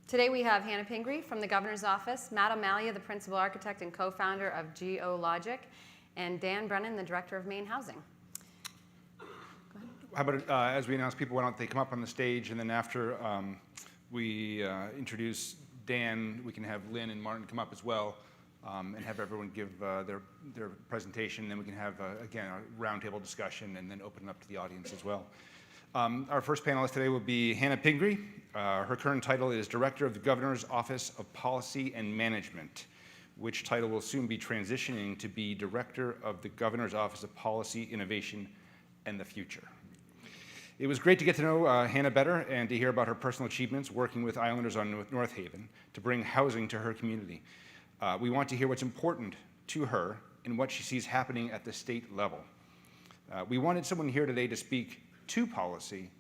Today we have Hannah Pingree from the Governor's Office, Matt O'Malley, the Principal Architect and Co-Founder of GeoLogic, and Dan Brennan, the Director of Maine Housing. How about, as we announce people, why don't they come up on the stage, and then after we introduce Dan, we can have Lynn and Martin come up as well, and have everyone give their presentation. Then we can have, again, a roundtable discussion, and then open it up to the audience as well. Our first panelist today will be Hannah Pingree. Her current title is Director of the Governor's Office of Policy and Management, which title will soon be transitioning to be Director of the Governor's Office of Policy, Innovation, and the Future. It was great to get to know Hannah better and to hear about her personal achievements working with Islanders on North Haven to bring housing to her community. We want to hear what's important to her and what she sees happening at the state level. We wanted someone here today to speak to policy,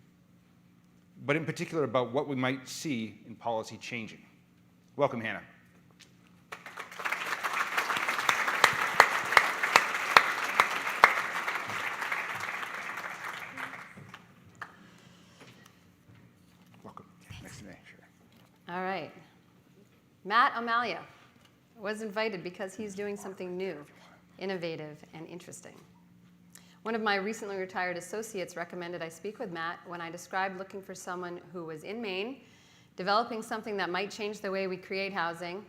but in particular about what we might see in policy changing. Welcome, Hannah. Welcome. Next to me, sure. All right. Matt O'Malley was invited because he's doing something new, innovative, and interesting. One of my recently retired associates recommended I speak with Matt when I described looking for someone who was in Maine, developing something that might change the way we create housing,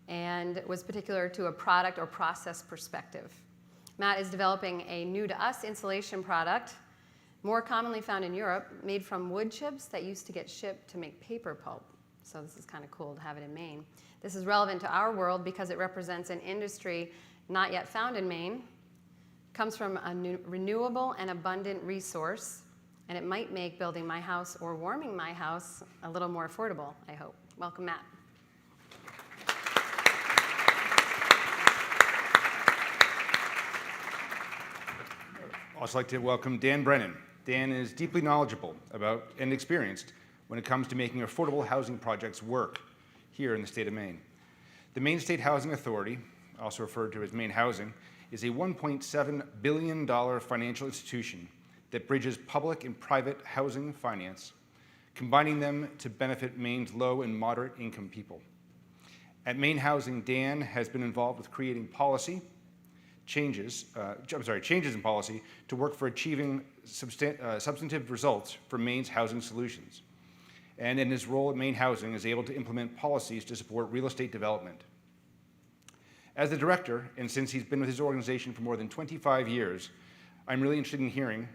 and was particular to a product or process perspective. Matt is developing a new-to-us insulation product, more commonly found in Europe, made from wood chips that used to get shipped to make paper pulp. So this is kind of cool to have it in Maine. This is relevant to our world because it represents an industry not yet found in Maine, comes from a renewable and abundant resource, and it might make building my house or warming my house a little more affordable, I hope. Welcome, Matt. I'd also like to welcome Dan Brennan. Dan is deeply knowledgeable about and experienced when it comes to making affordable housing projects work here in the state of Maine. The Maine State Housing Authority, also referred to as Maine Housing, is a $1.7 billion financial institution that bridges public and private housing finance, combining them to benefit Maine's low and moderate income people. At Maine Housing, Dan has been involved with creating changes in policy to work for achieving substantive results for Maine's housing solutions. And in his role at Maine Housing is able to implement policies to support real estate development. As the director, and since he's been with his organization for more than 25 years, I'm really interested in hearing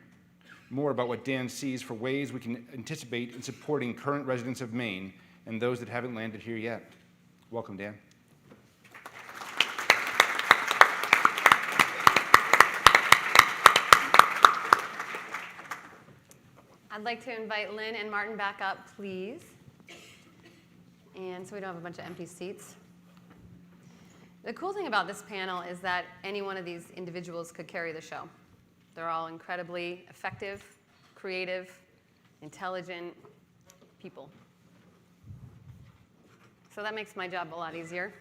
more about what Dan sees for ways we can anticipate in supporting current residents of Maine and those that haven't landed here yet. Welcome, Dan. I'd like to invite Lynn and Martin back up, please. And so we don't have a bunch of empty seats. The cool thing about this panel is that any one of these individuals could carry the show. They're all incredibly effective, creative, intelligent people. So that makes my job a lot easier.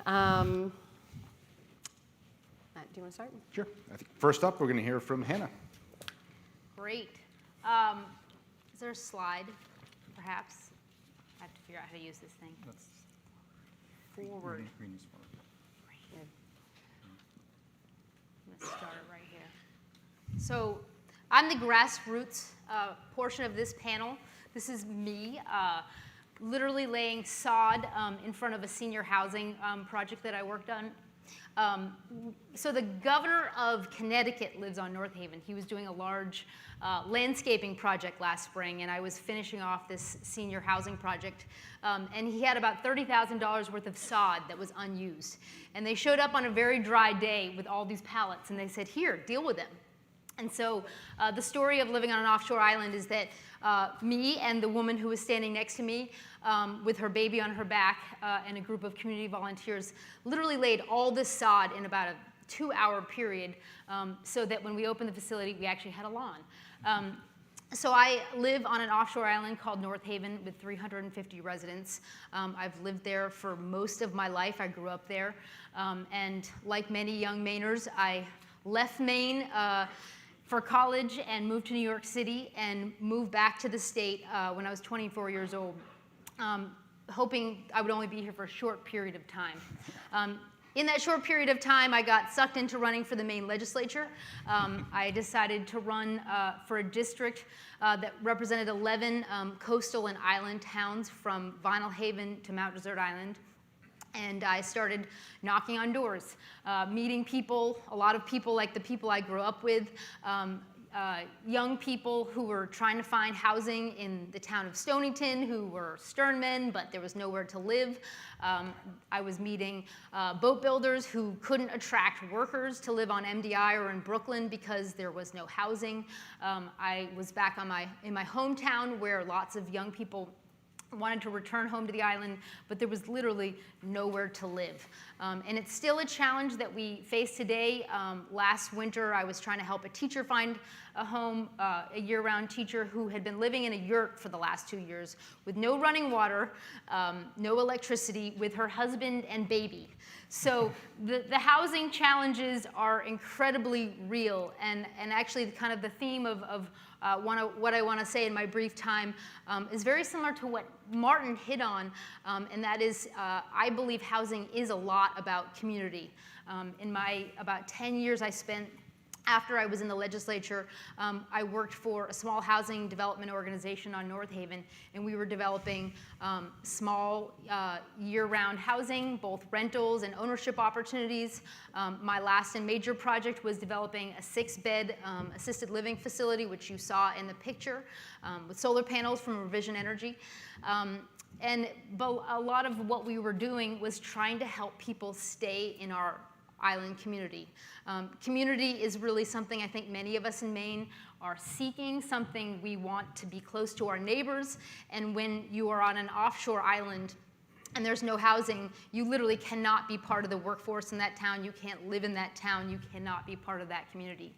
Matt, do you want to start? Sure. I think first up, we're going to hear from Hannah. Great. Is there a slide, perhaps? I have to figure out how to use this thing. Forward. Good. I'm going to start it right here. So I'm the grassroots portion of this panel. This is me literally laying sod in front of a senior housing project that I worked on. So the governor of Connecticut lives on North Haven. He was doing a large landscaping project last spring, and I was finishing off this senior housing project. And he had about $30,000 worth of sod that was unused. And they showed up on a very dry day with all these pallets, and they said, here, deal with them. And so the story of living on an offshore island is that me and the woman who was standing next to me with her baby on her back and a group of community volunteers literally laid all this sod in about a 2-hour period so that when we opened the facility, we actually had a lawn. So I live on an offshore island called North Haven with 350 residents. I've lived there for most of my life. I grew up there. And like many young Mainers, I left Maine for college and moved to New York City and moved back to the state when I was 24 years old, hoping I would only be here for a short period of time. In that short period of time, I got sucked into running for the Maine legislature. I decided to run for a district that represented 11 coastal and island towns from Vinyl Haven to Mount Desert Island. And I started knocking on doors, meeting people, a lot of people like the people I grew up with, young people who were trying to find housing in the town of Stonington, who were sternmen, but there was nowhere to live. I was meeting boat builders who couldn't attract workers to live on MDI or in Brooklyn because there was no housing. I was back in my hometown where lots of young people wanted to return home to the island, but there was literally nowhere to live. And it's still a challenge that we face today. Last winter, I was trying to help a teacher find a home, a year-round teacher who had been living in a yurt for the last 2 years with no running water, no electricity, with her husband and baby. So the housing challenges are incredibly real, and actually kind of the theme of what I want to say in my brief time is very similar to what Martin hit on, and that is I believe housing is a lot about community. In my about 10 years I spent after I was in the legislature, I worked for a small housing development organization on North Haven, and we were developing small year-round housing, both rentals and ownership opportunities. My last and major project was developing a 6-bed assisted living facility, which you saw in the picture, with solar panels from Revision Energy. But a lot of what we were doing was trying to help people stay in our island community. Community is really something I think many of us in Maine are seeking, something we want to be close to our neighbors, and when you are on an offshore island and there's no housing, you literally cannot be part of the workforce in that town, you can't live in that town, you cannot be part of that community.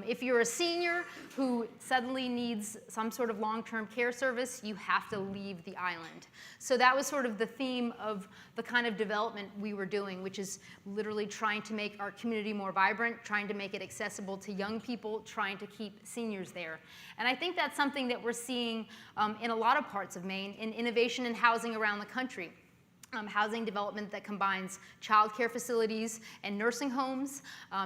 If you're a senior who suddenly needs some sort of long-term care service, you have to leave the island. So that was sort of the theme of the kind of development we were doing, which is literally trying to make our community more vibrant, trying to make it accessible to young people, trying to keep seniors there. And I think that's something that we're seeing in a lot of parts of Maine, in innovation in housing around the country. Housing development that combines childcare facilities and nursing homes,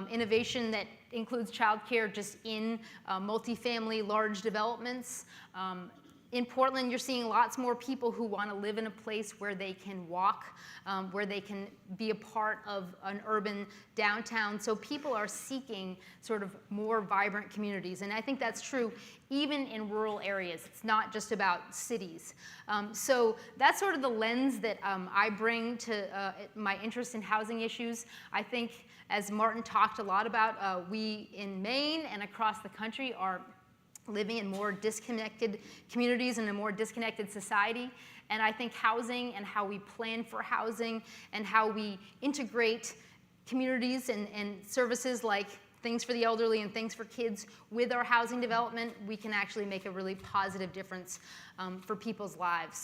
innovation that includes childcare just in multifamily large developments. In Portland, you're seeing lots more people who want to live in a place where they can walk, where they can be a part of an urban downtown. So people are seeking sort of more vibrant communities. And I think that's true even in rural areas. It's not just about cities. So that's sort of the lens that I bring to my interest in housing issues. I think, as Martin talked a lot about, we in Maine and across the country are living in more disconnected communities and a more disconnected society. And I think housing and how we plan for housing and how we integrate communities and services like things for the elderly and things for kids with our housing development, we can actually make a really positive difference for people's lives.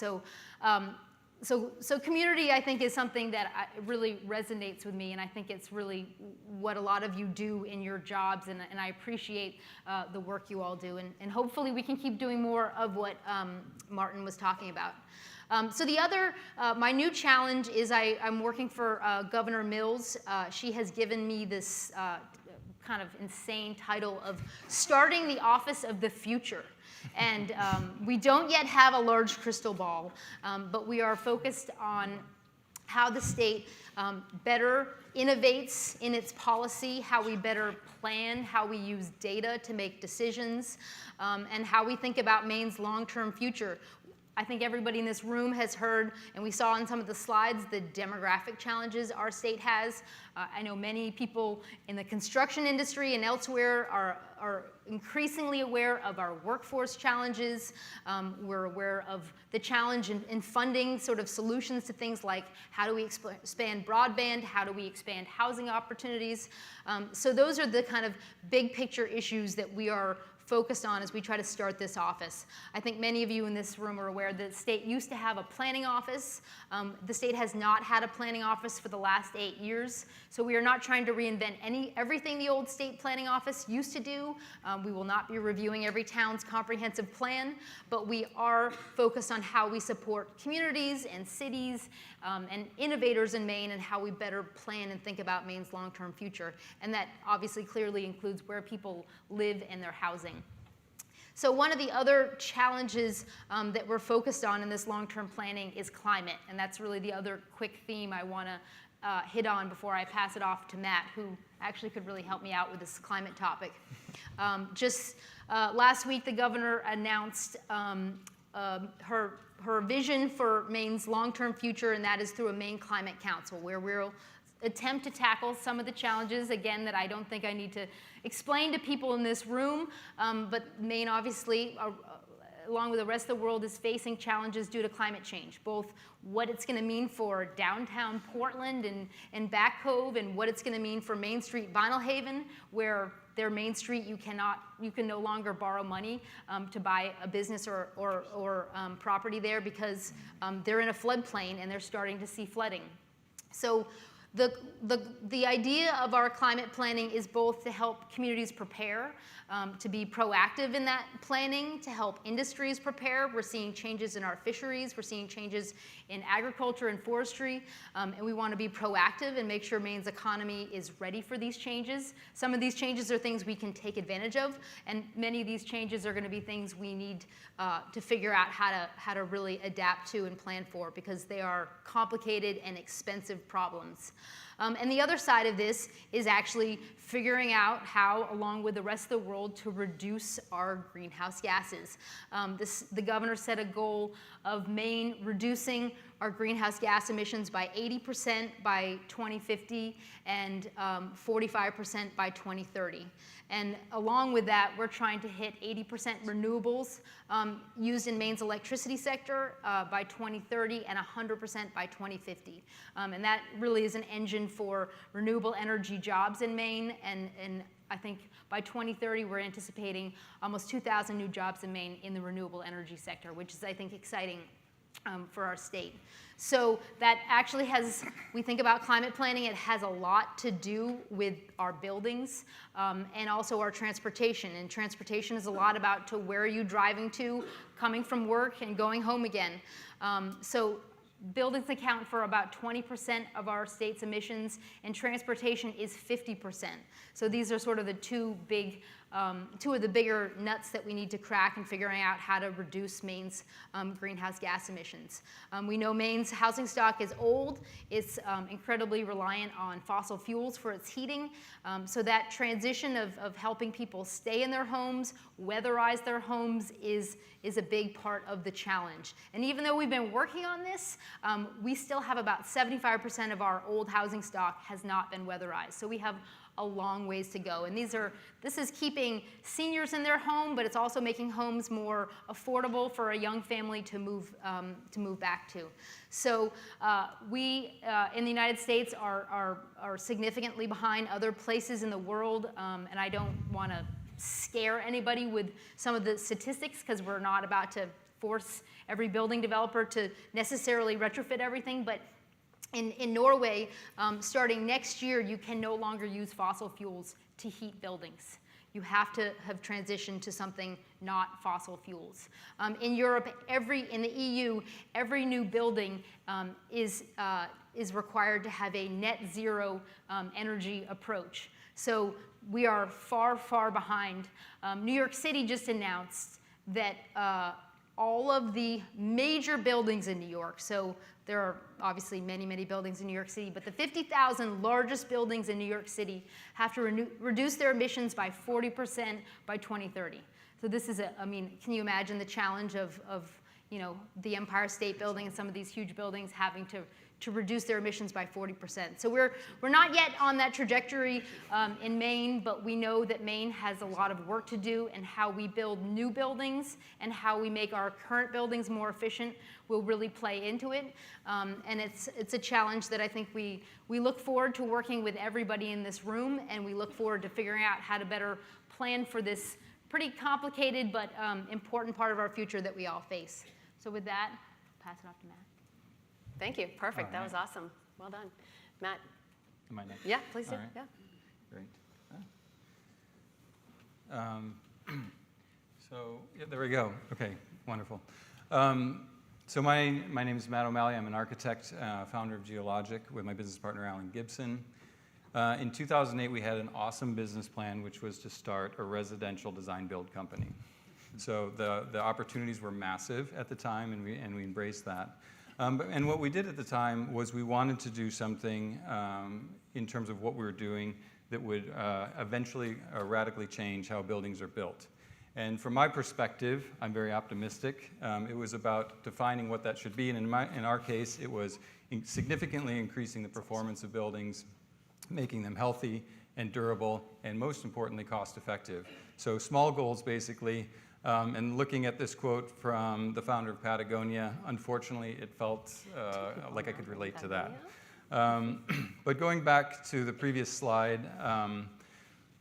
So community, I think, is something that really resonates with me, and I think it's really what a lot of you do in your jobs, and I appreciate the work you all do, and hopefully we can keep doing more of what Martin was talking about. So the other, my new challenge is I'm working for Governor Mills. She has given me this kind of insane title of starting the office of the future. And we don't yet have a large crystal ball, but we are focused on how the state better innovates in its policy, how we better plan, how we use data to make decisions, and how we think about Maine's long-term future. I think everybody in this room has heard, and we saw in some of the slides, the demographic challenges our state has. I know many people in the construction industry and elsewhere are increasingly aware of our workforce challenges. We're aware of the challenge in funding sort of solutions to things like how do we expand broadband, how do we expand housing opportunities. So those are the kind of big picture issues that we are focused on as we try to start this office. I think many of you in this room are aware that the state used to have a planning office. The state has not had a planning office for the last 8 years, so we are not trying to reinvent everything the old state planning office used to do. We will not be reviewing every town's comprehensive plan, but we are focused on how we support communities and cities and innovators in Maine and how we better plan and think about Maine's long-term future. And that obviously clearly includes where people live and their housing. So one of the other challenges that we're focused on in this long-term planning is climate. And that's really the other quick theme I want to hit on before I pass it off to Matt, who actually could really help me out with this climate topic. Just last week, the governor announced her vision for Maine's long-term future, and that is through a Maine Climate Council, where we'll attempt to tackle some of the challenges, again, that I don't think I need to explain to people in this room, but Maine obviously, along with the rest of the world, is facing challenges due to climate change, both what it's going to mean for downtown Portland and Back Cove, and what it's going to mean for Main Street Vinyl Haven, where their Main Street you can no longer borrow money to buy a business or property there because they're in a floodplain and they're starting to see flooding. So the idea of our climate planning is both to help communities prepare, to be proactive in that planning, to help industries prepare. We're seeing changes in our fisheries, we're seeing changes in agriculture and forestry, and we want to be proactive and make sure Maine's economy is ready for these changes. Some of these changes are things we can take advantage of, and many of these changes are going to be things we need to figure out how to really adapt to and plan for, because they are complicated and expensive problems. And the other side of this is actually figuring out how, along with the rest of the world, to reduce our greenhouse gases. The governor set a goal of Maine reducing our greenhouse gas emissions by 80% by 2050 and 45% by 2030. And along with that, we're trying to hit 80% renewables used in Maine's electricity sector by 2030 and 100% by 2050. And that really is an engine for renewable energy jobs in Maine. And I think by 2030, we're anticipating almost 2,000 new jobs in Maine in the renewable energy sector, which is, I think, exciting for our state. So that actually has, we think about climate planning, it has a lot to do with our buildings and also our transportation. And transportation is a lot about to where are you driving to, coming from work and going home again. So buildings account for about 20% of our state's emissions, and transportation is 50%. So these are sort of the two of the bigger nuts that we need to crack in figuring out how to reduce Maine's greenhouse gas emissions. We know Maine's housing stock is old. It's incredibly reliant on fossil fuels for its heating. So that transition of helping people stay in their homes, weatherize their homes, is a big part of the challenge. And even though we've been working on this, we still have about 75% of our old housing stock has not been weatherized. So we have a long ways to go. And this is keeping seniors in their home, but it's also making homes more affordable for a young family to move back to. So we in the United States are significantly behind other places in the world, and I don't want to scare anybody with some of the statistics, because we're not about to force every building developer to necessarily retrofit everything, but in Norway, starting next year, you can no longer use fossil fuels to heat buildings. You have to have transitioned to something not fossil fuels. In Europe, in the EU, every new building is required to have a net zero energy approach. So we are far, far behind. New York City just announced that all of the major buildings in New York, so there are obviously many, many buildings in New York City, but the 50,000 largest buildings in New York City have to reduce their emissions by 40% by 2030. So this is can you imagine the challenge of the Empire State Building and some of these huge buildings having to reduce their emissions by 40%. So we're not yet on that trajectory in Maine, but we know that Maine has a lot of work to do, and how we build new buildings and how we make our current buildings more efficient will really play into it. And it's a challenge that I think we look forward to working with everybody in this room, and we look forward to figuring out how to better plan for this pretty complicated but important part of our future that we all face. So with that, pass it off to Matt. Thank you. Perfect. All That right. was awesome. Well done. Matt, Am I next? yeah, please do. All right. Yeah. Great. So yeah, there we go. Okay, wonderful. So my name is Matt O'Malley. I'm an architect, founder of Geologic with my business partner, Alan Gibson. In 2008, we had an awesome business plan, which was to start a residential design build company. So the opportunities were massive at the time, and we embraced that. And what we did at the time was we wanted to do something in terms of what we were doing that would eventually radically change how buildings are built. And from my perspective, I'm very optimistic. It was about defining what that should be, and in our case, it was significantly increasing the performance of buildings, making them healthy and durable, and most importantly, cost-effective. So small goals, basically. And looking at this quote from the founder of Patagonia, unfortunately, it felt like I could relate to that. But going back to the previous slide,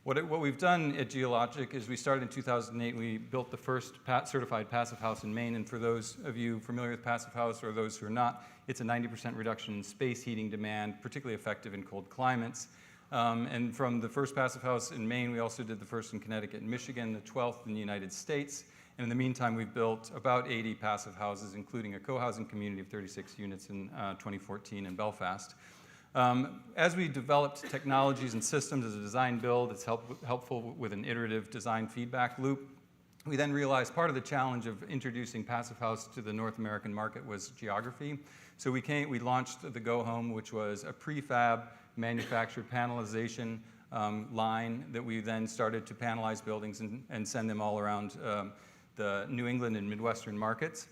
what we've done at Geologic is we started in 2008. We built the first certified passive house in Maine. And for those of you familiar with passive house or those who are not, it's a 90% reduction in space heating demand, particularly effective in cold climates. And from the first passive house in Maine, we also did the first in Connecticut and Michigan, the 12th in the United States. And in the meantime, we've built about 80 passive houses, including a co-housing community of 36 units in 2014 in Belfast. As we developed technologies and systems as a design build, it's helpful with an iterative design feedback loop. We then realized part of the challenge of introducing passive house to the North American market was geography. So we launched the Go Home, which was a prefab manufactured panelization line that we then started to panelize buildings and send them all around the New England and Midwestern markets.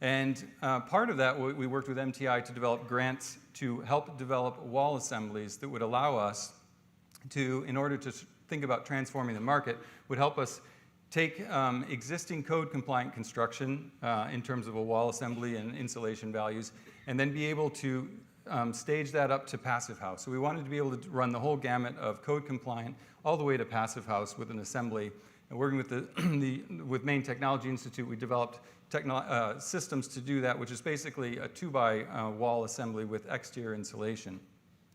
And part of that, we worked with MTI to develop grants to help develop wall assemblies that would allow us to, in order to think about transforming the market, would help us take existing code-compliant construction in terms of a wall assembly and insulation values, and then be able to stage that up to passive house. So we wanted to be able to run the whole gamut of code-compliant all the way to passive house with an assembly. And working with with Maine Technology Institute, we developed systems to do that, which is basically a 2x wall assembly with exterior insulation.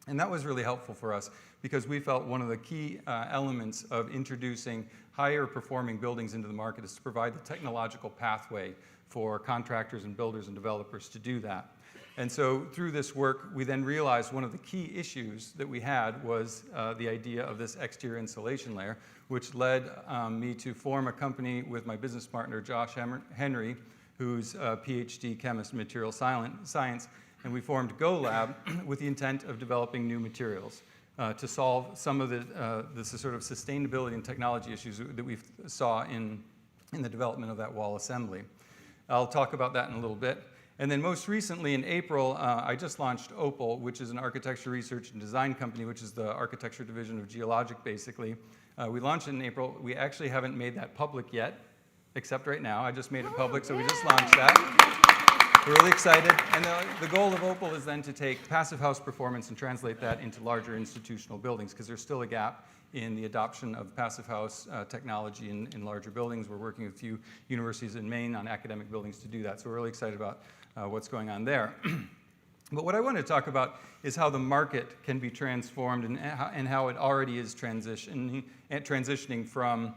And that was really helpful for us because we felt one of the key elements of introducing higher performing buildings into the market is to provide the technological pathway for contractors and builders and developers to do that. And so through this work, we then realized one of the key issues that we had was the idea of this exterior insulation layer, which led me to form a company with my business partner, Josh Henry, who's a PhD chemist in material science. And we formed Go Lab with the intent of developing new materials to solve some of the sort of sustainability and technology issues that we saw in the development of that wall assembly. I'll talk about that in a little bit. And then most recently in April, I just launched Opal, which is an architecture research and design company, which is the architecture division of Geologic, basically. We launched it in April. We actually haven't made that public yet, except right now. I just made it public, so we just launched that. We're really excited. And the goal of Opal is then to take passive house performance and translate that into larger institutional buildings, because there's still a gap in the adoption of passive house technology in larger buildings. We're working with a few universities in Maine on academic buildings to do that. So we're really excited about what's going on there. But what I want to talk about is how the market can be transformed and how it already is transitioning from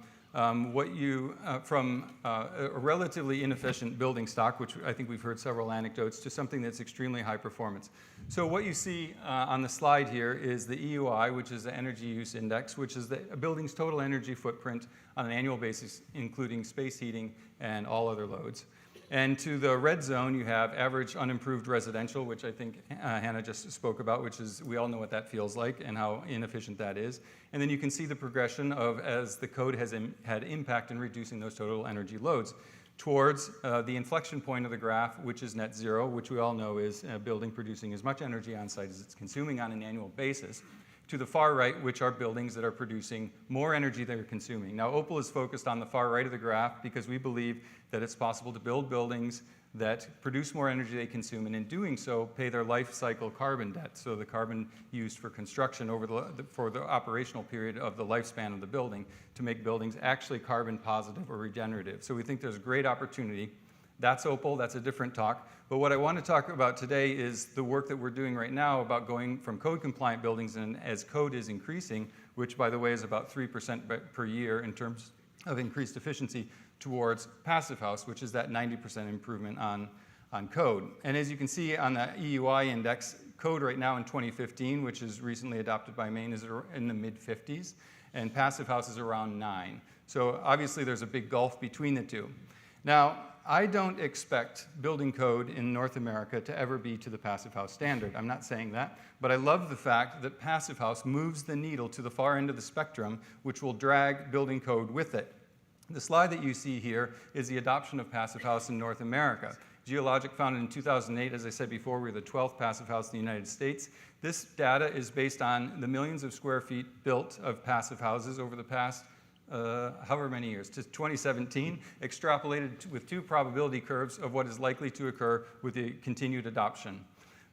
a relatively inefficient building stock, which I think we've heard several anecdotes, to something that's extremely high performance. So what you see on the slide here is the EUI, which is the Energy Use Index, which is a building's total energy footprint on an annual basis, including space heating and all other loads. And to the red zone, you have average unimproved residential, which I think Hannah just spoke about, which is, we all know what that feels like and how inefficient that is. And then you can see the progression of as the code has had impact in reducing those total energy loads towards the inflection point of the graph, which is net zero, which we all know is a building producing as much energy on site as it's consuming on an annual basis. to the far right, which are buildings that are producing more energy than they're consuming. Now, Opal is focused on the far right of the graph because we believe that it's possible to build buildings that produce more energy they consume, and in doing so, pay their life cycle carbon debt, so the carbon used for construction for the operational period of the lifespan of the building, to make buildings actually carbon positive or regenerative. So we think there's a great opportunity. That's Opal, that's a different talk. But what I want to talk about today is the work that we're doing right now about going from code compliant buildings, and as code is increasing, which by the way is about 3% per year in terms of increased efficiency, towards passive house, which is that 90% improvement on code. And as you can see on the EUI index, code right now in 2015, which is recently adopted by Maine, is in the mid-50s, and passive house is around 9. So obviously there's a big gulf between the two. Now, I don't expect building code in North America to ever be to the passive house standard. I'm not saying that, but I love the fact that passive house moves the needle to the far end of the spectrum, which will drag building code with it. The slide that you see here is the adoption of passive house in North America. Geologic founded in 2008, as I said before, we're the 12th passive house in the United States. This data is based on the millions of square feet built of passive houses over the past however many years, to 2017, extrapolated with 2 probability curves of what is likely to occur with the continued adoption.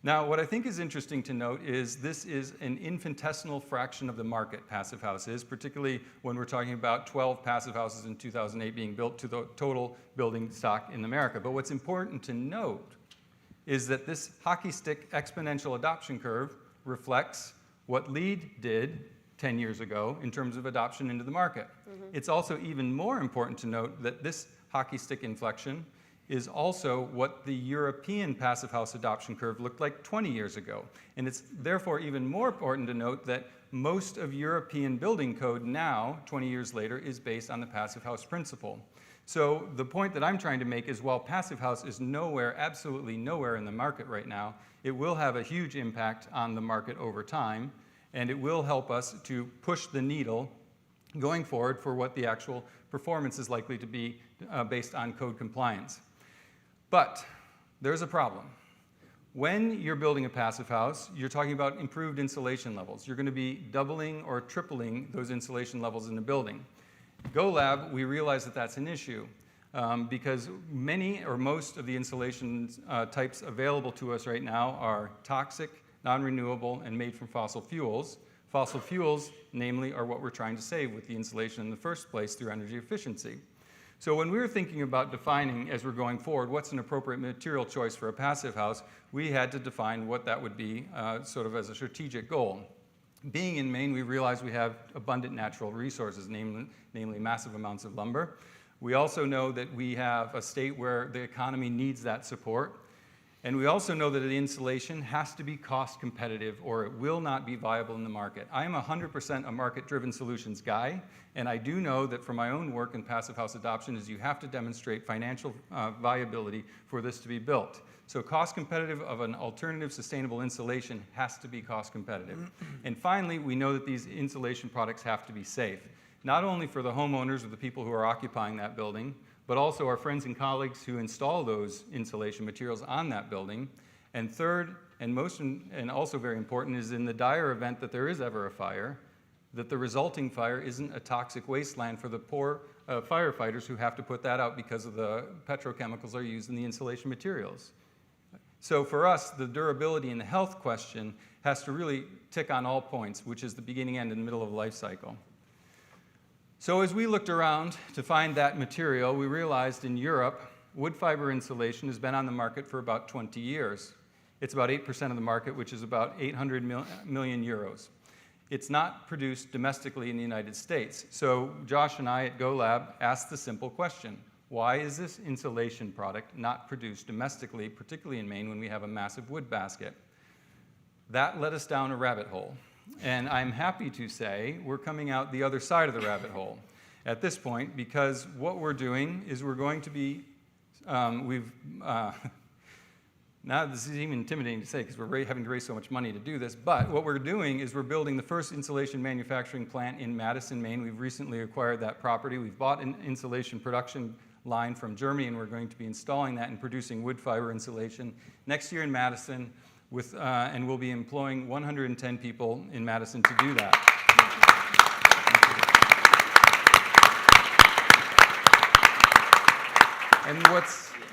Now, what I think is interesting to note is this is an infinitesimal fraction of the market, passive house is, particularly when we're talking about 12 passive houses in 2008 being built to the total building stock in America. But what's important to note is that this hockey stick exponential adoption curve reflects what LEED did 10 years ago in terms of adoption into the market. It's also even more important to note that this hockey stick inflection is also what the European passive house adoption curve looked like 20 years ago. And it's therefore even more important to note that most of European building code now, 20 years later, is based on the passive house principle. So the point that I'm trying to make is while passive house is nowhere, absolutely nowhere in the market right now, it will have a huge impact on the market over time, and it will help us to push the needle going forward for what the actual performance is likely to be based on code compliance. But there's a problem. When you're building a passive house, you're talking about improved insulation levels. You're going to be doubling or tripling those insulation levels in the building. GoLab, we realize that that's an issue because many or most of the insulation types available to us right now are toxic, non-renewable, and made from fossil fuels. Fossil fuels, namely, are what we're trying to save with the insulation in the first place through energy efficiency. So when we were thinking about defining, as we're going forward, what's an appropriate material choice for a passive house, we had to define what that would be sort of as a strategic goal. Being in Maine, we realize we have abundant natural resources, namely massive amounts of lumber. We also know that we have a state where the economy needs that support. And we also know that the insulation has to be cost competitive or it will not be viable in the market. I am 100% a market-driven solutions guy, and I do know that from my own work in passive house adoption is you have to demonstrate financial viability for this to be built. So cost competitive of an alternative sustainable insulation has to be cost competitive. And finally, we know that these insulation products have to be safe, not only for the homeowners or the people who are occupying that building, but also our friends and colleagues who install those insulation materials on that building. And third, and also very important, is in the dire event that there is ever a fire, that the resulting fire isn't a toxic wasteland for the poor firefighters who have to put that out because of the petrochemicals are used in the insulation materials. So for us, the durability and the health question has to really tick on all points, which is the beginning, end, and middle of the life cycle. So as we looked around to find that material, we realized in Europe, wood fiber insulation has been on the market for about 20 years. It's about 8% of the market, which is about 800 million euros. It's not produced domestically in the United States. So Josh and I at GoLab asked the simple question, why is this insulation product not produced domestically, particularly in Maine when we have a massive wood basket? That led us down a rabbit hole. And I'm happy to say we're coming out the other side of the rabbit hole at this point, because what we're doing is we're going to be, now this is even intimidating to say because we're having to raise so much money to do this, but what we're doing is we're building the first insulation manufacturing plant in Madison, Maine. We've recently acquired that property. We've bought an insulation production line from Germany, and we're going to be installing that and producing wood fiber insulation. Next year in Madison, and we'll be employing 110 people in Madison to do that.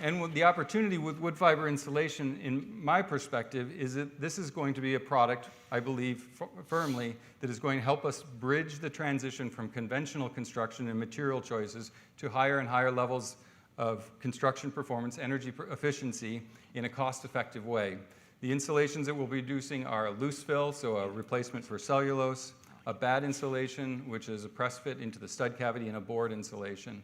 And the opportunity with wood fiber insulation, in my perspective, is that this is going to be a product, I believe firmly, that is going to help us bridge the transition from conventional construction and material choices to higher and higher levels of construction performance, energy efficiency in a cost-effective way. The insulations that we'll be producing are a loose fill, so a replacement for cellulose, a bad insulation, which is a press fit into the stud cavity, and a board insulation.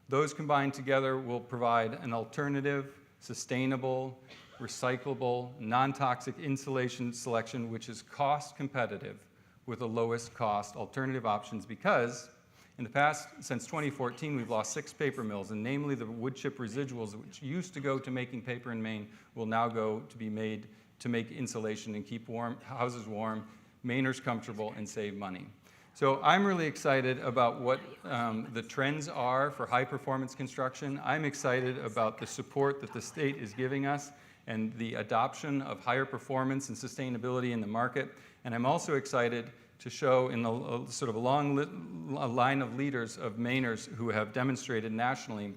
Those combined together will provide an alternative, sustainable, recyclable, non-toxic insulation selection which is cost competitive with the lowest cost alternative options, because in the past, since 2014, we've lost 6 paper mills, and namely the wood chip residuals which used to go to making paper in Maine will now go to be made to make insulation and keep houses warm, Mainers comfortable, and save money. So I'm really excited about what the trends are for high-performance construction. I'm excited about the support that the state is giving us and the adoption of higher performance and sustainability in the market. And I'm also excited to show in a sort of a line of leaders of Mainers who have demonstrated nationally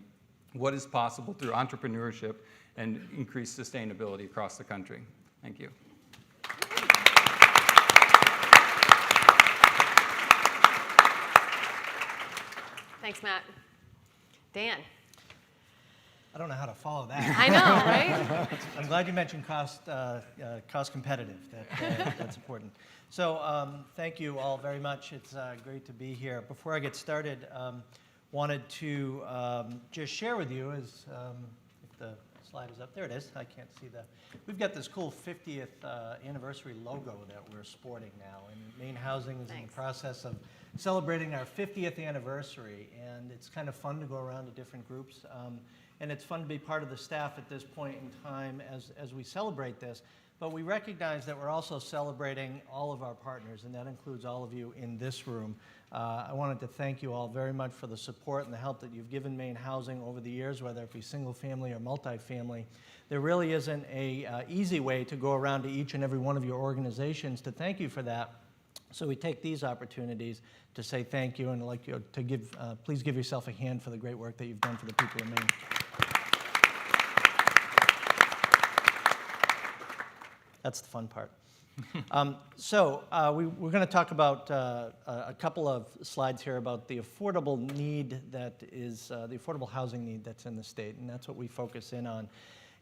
what is possible through entrepreneurship and increased sustainability across the country. Thank you. Thanks, Matt. Dan. I don't know how to follow that. I know, right? I'm glad you mentioned cost competitive. That's important. So thank you all very much. It's great to be here. Before I get started, wanted to just share with you, as if the slide is up, there it is. I can't see the. We've got this cool 50th anniversary logo that we're sporting now, and Maine Housing is in the process of celebrating our 50th anniversary, and it's kind of fun to go around to different groups. And it's fun to be part of the staff at this point in time as we celebrate this. But we recognize that we're also celebrating all of our partners, and that includes all of you in this room. I wanted to thank you all very much for the support and the help that you've given Maine Housing over the years, whether it be single family or multifamily. There really isn't a easy way to go around to each and every one of your organizations to thank you for that. So we take these opportunities to say thank you, and I'd like you to give, please give yourself a hand for the great work that you've done for the people of Maine. That's the fun part. We're going to talk about a couple of slides here about the affordable need that is, the affordable housing need that's in the state, and that's what we focus in on.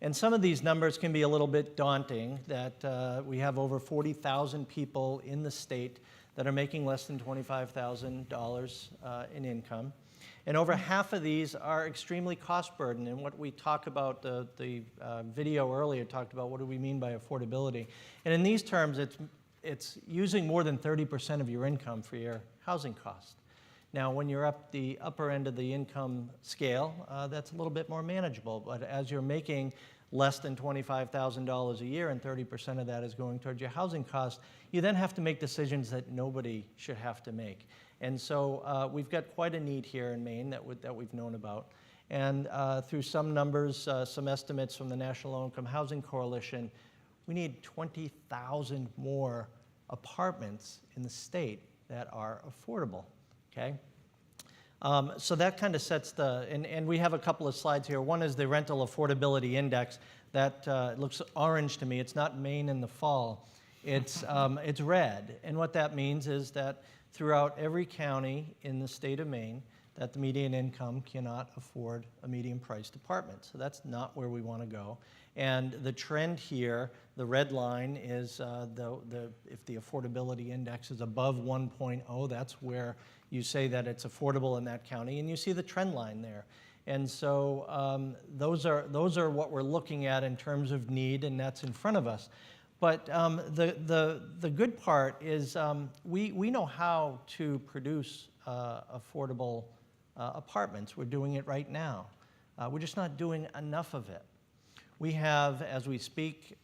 And some of these numbers can be a little bit daunting, that we have over 40,000 people in the state that are making less than $25,000 in income. And over half of these are extremely cost burdened. And what we talk about, the video earlier talked about what do we mean by affordability. And in these terms, it's using more than 30% of your income for your housing cost. Now, when you're up the upper end of the income scale, that's a little bit more manageable. But as you're making less than $25,000 a year and 30% of that is going towards your housing costs, you then have to make decisions that nobody should have to make. And so we've got quite a need here in Maine that we've known about. And through some numbers, some estimates from the National Low Income Housing Coalition, we need 20,000 more apartments in the state that are affordable, okay? So that kind of sets the, and we have a couple of slides here. One is the Rental Affordability Index. That looks orange to me. It's not Maine in the fall. It's red. And what that means is that throughout every county in the state of Maine, that the median income cannot afford a medium-priced apartment. So that's not where we want to go. And the trend here, the red line, is if the affordability index is above 1.0, that's where you say that it's affordable in that county, and you see the trend line there. And so those are what we're looking at in terms of need, and that's in front of us. But the good part is we know how to produce affordable apartments. We're doing it right now. We're just not doing enough of it. We have, as we speak,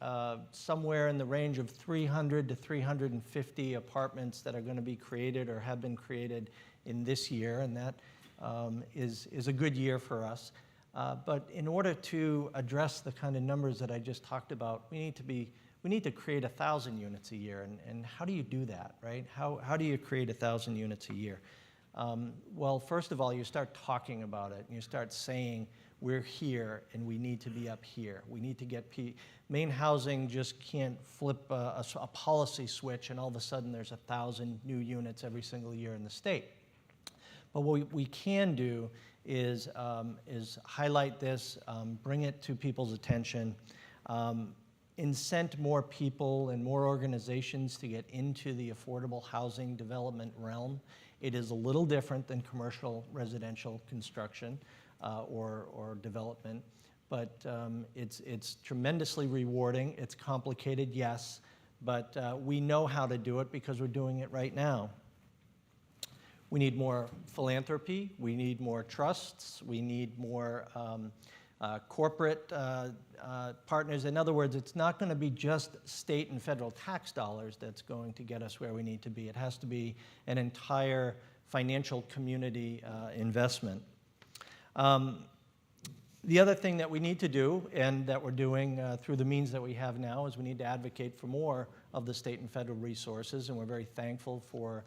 somewhere in the range of 300 to 350 apartments that are going to be created or have been created in this year, and that is a good year for us. But in order to address the kind of numbers that I just talked about, we need to be we need to create 1,000 units a year. And how do you do that, right? How do you create 1,000 units a year? Well, first of all, you start talking about it, and you start saying, we're here, and we need to be up here. We need to get Maine Housing just can't flip a policy switch, and all of a sudden there's 1,000 new units every single year in the state. But what we can do is highlight this, bring it to people's attention, incent more people and more organizations to get into the affordable housing development realm. It is a little different than commercial residential construction or development, but it's tremendously rewarding. It's complicated, yes, but we know how to do it because we're doing it right now. We need more philanthropy. We need more trusts. We need more corporate partners. In other words, it's not going to be just state and federal tax dollars that's going to get us where we need to be. It has to be an entire financial community investment. The other thing that we need to do, and that we're doing through the means that we have now, is we need to advocate for more of the state and federal resources, and we're very thankful for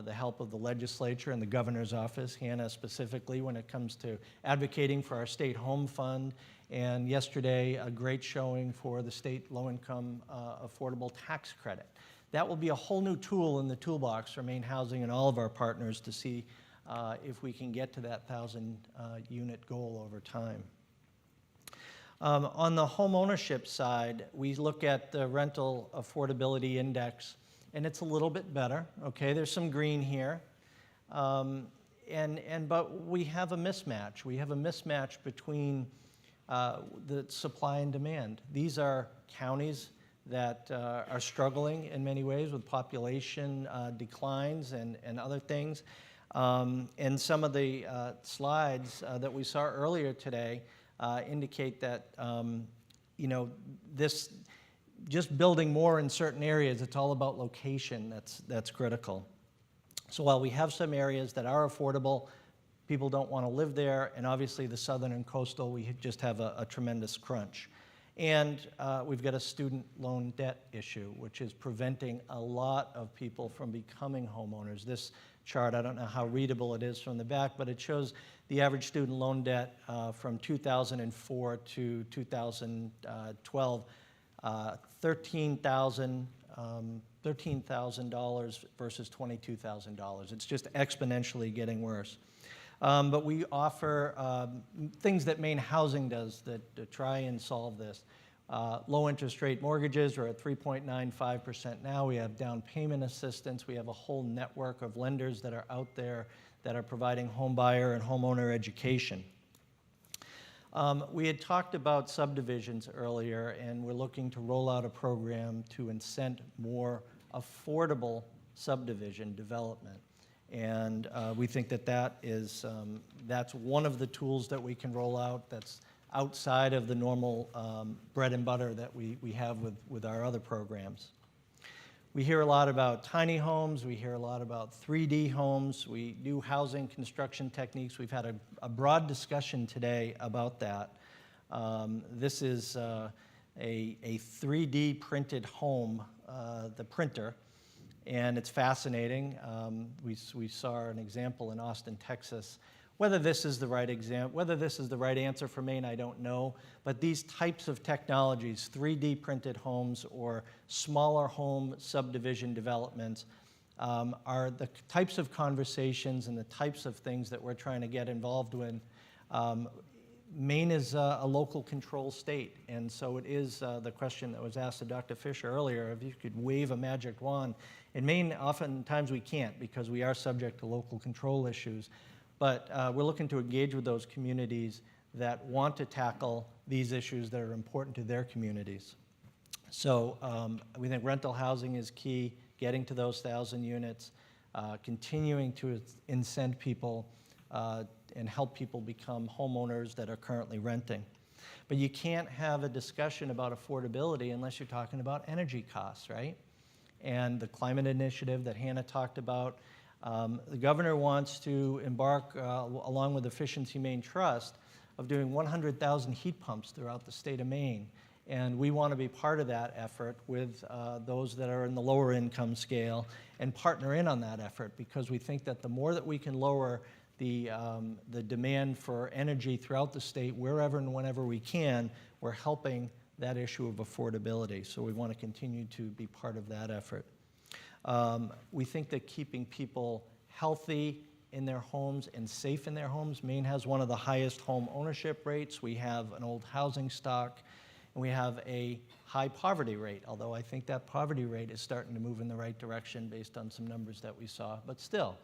the help of the legislature and the governor's office, Hannah specifically, when it comes to advocating for our state home fund, and yesterday a great showing for the state low-income affordable tax credit. That will be a whole new tool in the toolbox for Maine Housing and all of our partners to see if we can get to that 1,000 unit goal over time. On the home ownership side, we look at the rental affordability index, and it's a little bit better. Okay, there's some green here, but we have a mismatch. We have a mismatch between the supply and demand. These are counties that are struggling in many ways with population declines and other things. And some of the slides that we saw earlier today indicate that, this just building more in certain areas, it's all about location that's critical. So while we have some areas that are affordable, people don't want to live there, and obviously the southern and coastal, we just have a tremendous crunch. And we've got a student loan debt issue, which is preventing a lot of people from becoming homeowners. This chart, I don't know how readable it is from the back, but it shows the average student loan debt from 2004 to 2012, $13,000 versus $22,000. It's just exponentially getting worse. But we offer things that Maine Housing does to try and solve this. Low interest rate mortgages are at 3.95% now. We have down payment assistance. We have a whole network of lenders that are out there that are providing home buyer and homeowner education. We had talked about subdivisions earlier, and we're looking to roll out a program to incent more affordable subdivision development. And we think that that's one of the tools that we can roll out that's outside of the normal bread and butter that we have with our other programs. We hear a lot about tiny homes. We hear a lot about 3D homes. We do housing construction techniques. We've had a broad discussion today about that. This is a 3D printed home, the printer, and it's fascinating. We saw an example in Austin, Texas. Whether this is the right answer for Maine, I don't know. But these types of technologies, 3D printed homes or smaller home subdivision developments, are the types of conversations and the types of things that we're trying to get involved with. Maine is a local control state, and so it is the question that was asked of Dr. Fisher earlier, if you could wave a magic wand. In Maine, oftentimes we can't because we are subject to local control issues. But we're looking to engage with those communities that want to tackle these issues that are important to their communities. So we think rental housing is key, getting to those 1,000 units, continuing to incent people and help people become homeowners that are currently renting. But you can't have a discussion about affordability unless you're talking about energy costs, right? And the climate initiative that Hannah talked about. The governor wants to embark, along with Efficiency Maine Trust, of doing 100,000 heat pumps throughout the state of Maine. And we want to be part of that effort with those that are in the lower income scale and partner in on that effort, because we think that the more that we can lower the demand for energy throughout the state, wherever and whenever we can, we're helping that issue of affordability. So we want to continue to be part of that effort. We think that keeping people healthy in their homes and safe in their homes. Maine has one of the highest home ownership rates. We have an old housing stock, and we have a high poverty rate, although I think that poverty rate is starting to move in the right direction based on some numbers that we saw, but still.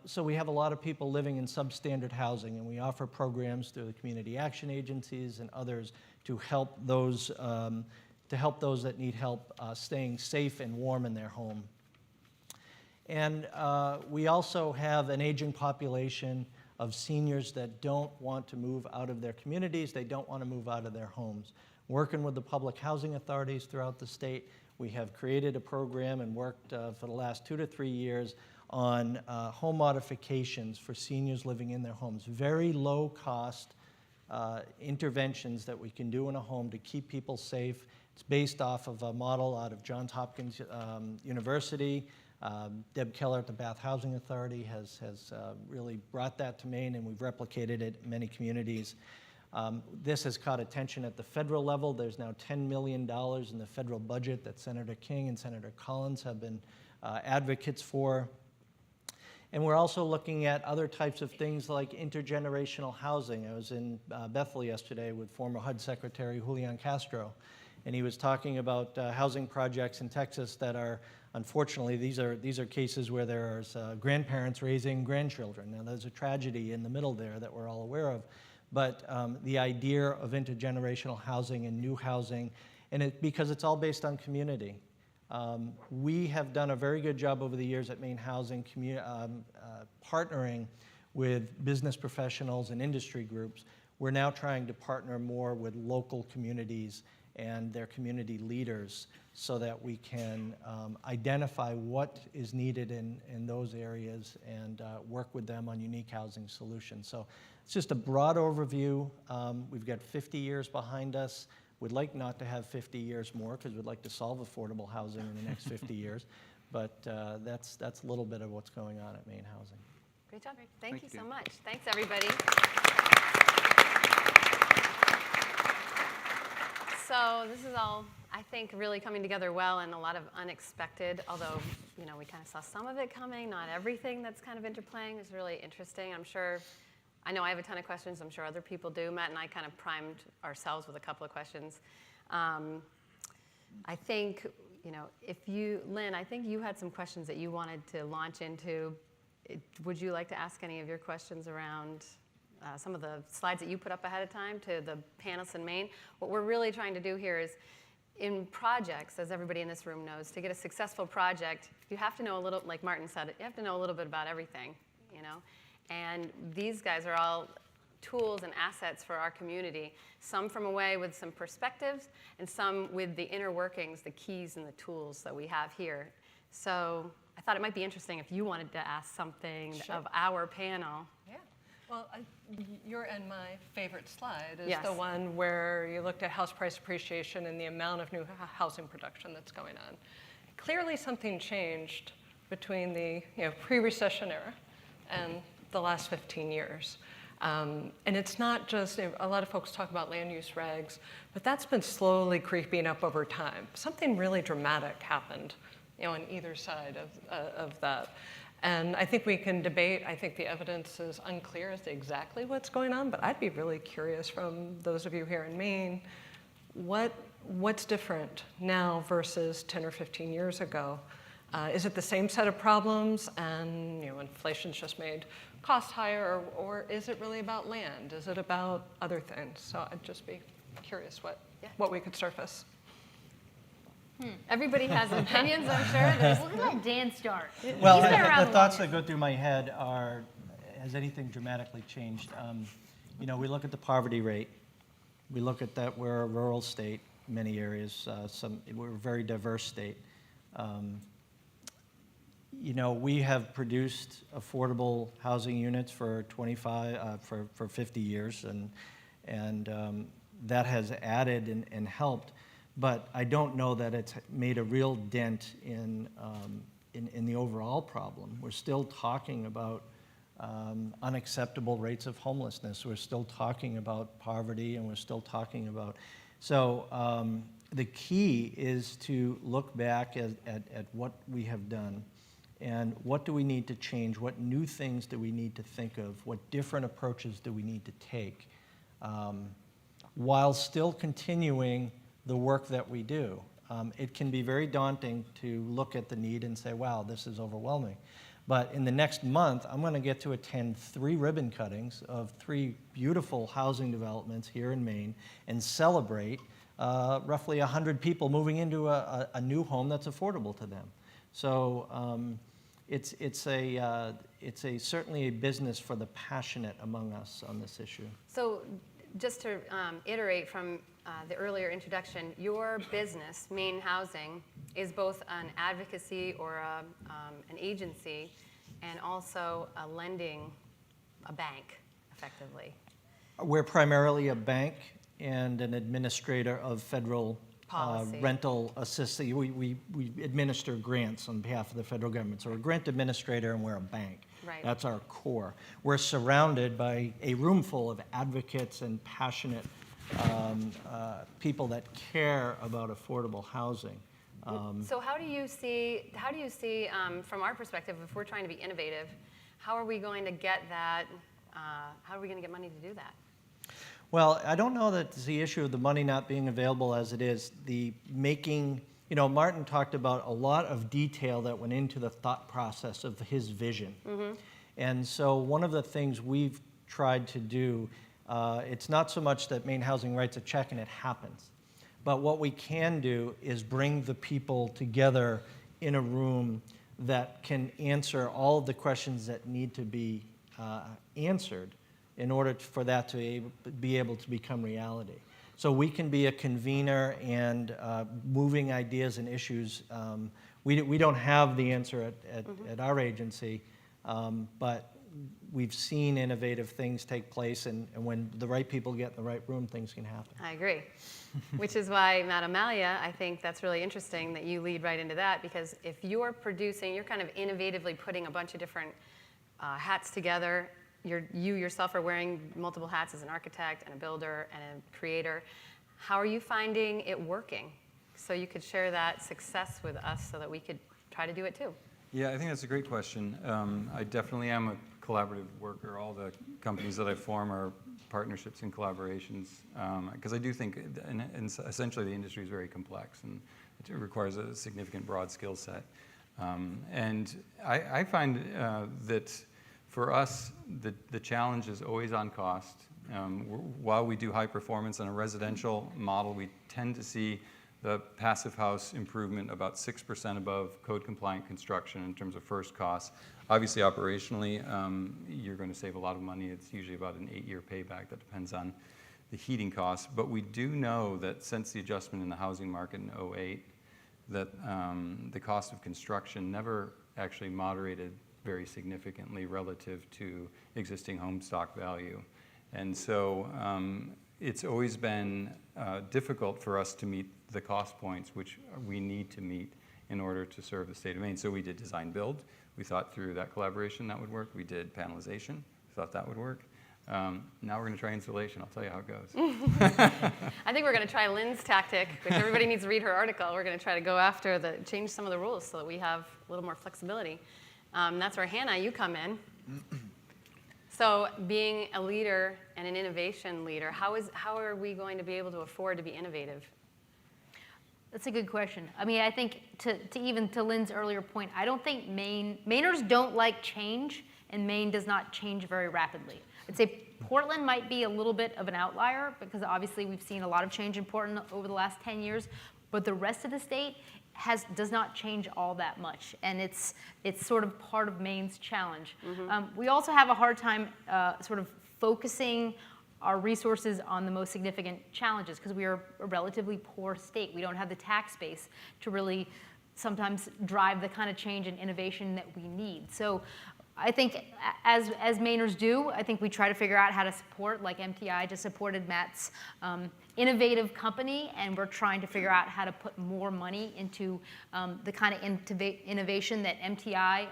So we have a lot of people living in substandard housing, and we offer programs through the community action agencies and others to help those that need help staying safe and warm in their home. And we also have an aging population of seniors that don't want to move out of their communities. They don't want to move out of their homes. Working with the public housing authorities throughout the state, we have created a program and worked for the last 2 to 3 years on home modifications for seniors living in their homes. Very low cost interventions that we can do in a home to keep people safe. It's based off of a model out of Johns Hopkins University. Deb Keller at the Bath Housing Authority has really brought that to Maine, and we've replicated it in many communities. This has caught attention at the federal level. There's now $10 million in the federal budget that Senator King and Senator Collins have been advocates for. And we're also looking at other types of things like intergenerational housing. I was in Bethel yesterday with former HUD Secretary Julian Castro, and he was talking about housing projects in Texas that are, unfortunately, these are cases where there's grandparents raising grandchildren. Now, there's a tragedy in the middle there that we're all aware of, but the idea of intergenerational housing and new housing, and because it's all based on community. We have done a very good job over the years at Maine Housing partnering with business professionals and industry groups. We're now trying to partner more with local communities and their community leaders so that we can identify what is needed in those areas and work with them on unique housing solutions. So it's just a broad overview. We've got 50 years behind us. We'd like not to have 50 years more because we'd like to solve affordable housing in the next 50 years. But that's a little bit of what's going on at Maine Housing. Great job. Thank you you. so much. Thanks, everybody. So this is all, I think, really coming together well, and a lot of unexpected, although, you know, we kind of saw some of it coming. Not everything that's kind of interplaying is really interesting. I know I have a ton of questions. I'm sure other people do. Matt and I kind of primed ourselves with a couple of questions. I think, you know, Lynn, I think you had some questions that you wanted to launch into. Would you like to ask any of your questions around some of the slides that you put up ahead of time to the panelists in Maine? What we're really trying to do here is, in projects, as everybody in this room knows, to get a successful project, you have to know a little, like Martin said, you have to know a little bit about everything, you know? And these guys are all tools and assets for our community, some from away with some perspectives, and some with the inner workings, the keys and the tools that we have here. So I thought it might be interesting if you wanted to ask something of our panel. Yeah. Well, your and my favorite slide is Yes. the one where you looked at house price appreciation and the amount of new housing production that's going on. Clearly something changed between the pre-recession era and the last 15 years. And it's not just, a lot of folks talk about land use regs, but that's been slowly creeping up over time. Something really dramatic happened, on either side of that. And I think we can debate. I think the evidence is unclear as to exactly what's going on, but I'd be really curious from those of you here in Maine, what's different now versus 10 or 15 years ago? Is it the same set of problems and inflation's just made costs higher, or is it really about land? Is it about other things? So I'd just be curious what we could surface. Everybody has opinions, I'm sure. We're gonna let Dan start. Well, He's been around the thoughts longest. that go through my head are, has anything dramatically changed? We look at the poverty rate. We look at that we're a rural state in many areas. We're a very diverse state. We have produced affordable housing units for 50 years, and that has added and helped, but I don't know that it's made a real dent in the overall problem. We're still talking about unacceptable rates of homelessness. We're still talking about poverty, and we're still talking about, so the key is to look back at what we have done and what do we need to change, what new things do we need to think of, what different approaches do we need to take, while still continuing the work that we do. It can be very daunting to look at the need and say, wow, this is overwhelming. But in the next month, I'm going to get to attend 3 ribbon cuttings of 3 beautiful housing developments here in Maine and celebrate roughly 100 people moving into a new home that's affordable to them. So it's certainly a business for the passionate among us on this issue. So just to iterate from the earlier introduction, your business, Maine Housing, is both an advocacy or an agency and also a bank, effectively. We're primarily a bank and an administrator of federal Policy. rental assistance. We administer grants on behalf of the federal government. So we're a grant administrator and we're a bank. Right. That's our core. We're surrounded by a room full of advocates and passionate people that care about affordable housing. So how do you see, from our perspective, if we're trying to be innovative, how are we going to get that, how are we going to get money to do that? Well, I don't know that it's the issue of the money not being available as it is. Martin talked about a lot of detail that went into the thought process of his vision. Mm-hmm. And so one of the things we've tried to do, it's not so much that Maine Housing writes a check and it happens, but what we can do is bring the people together in a room that can answer all of the questions that need to be answered in order for that to be able to become reality. So we can be a convener and moving ideas and issues. We don't have the answer at our agency, but we've seen innovative things take place, and when the right people get in the right room, things can happen. I agree, which is why, Matt Amalia, I think that's really interesting that you lead right into that, because if you're producing, you're kind of innovatively putting a bunch of different hats together. You yourself are wearing multiple hats as an architect and a builder and a creator. How are you finding it working? So you could share that success with us so that we could try to do it too. Yeah, I think that's a great question. I definitely am a collaborative worker. All the companies that I form are partnerships and collaborations, because I do think, and essentially the industry is very complex and it requires a significant broad skill set. And I find that for us, the challenge is always on cost. While we do high performance in a residential model, we tend to see the passive house improvement about 6% above code compliant construction in terms of first costs. Obviously, operationally, you're going to save a lot of money. It's usually about an 8-year payback. That depends on the heating costs. But we do know that since the adjustment in the housing market in 2008, that the cost of construction never actually moderated very significantly relative to existing home stock value. And so it's always been difficult for us to meet the cost points which we need to meet in order to serve the state of Maine. So we did design build. We thought through that collaboration that would work. We did panelization. We thought that would work. Now we're going to try installation. I'll tell you how it goes. I think we're going to try Lynn's tactic, which everybody needs to read her article. We're going to try to go after change some of the rules so that we have a little more flexibility. That's where, Hannah, you come in. So being a leader and an innovation leader, how are we going to be able to afford to be innovative? That's a good question. I mean, I think to Lynn's earlier point, I don't think Mainers don't like change, and Maine does not change very rapidly. I'd say Portland might be a little bit of an outlier because obviously we've seen a lot of change in Portland over the last 10 years, but the rest of the state does not change all that much, and it's sort of part of Maine's challenge. Mm-hmm. We also have a hard time sort of focusing our resources on the most significant challenges because we are a relatively poor state. We don't have the tax base to really sometimes drive the kind of change and innovation that we need. So I think as Mainers do, I think we try to figure out how to support, like MTI just supported Matt's innovative company, and we're trying to figure out how to put more money into the kind of innovation that MTI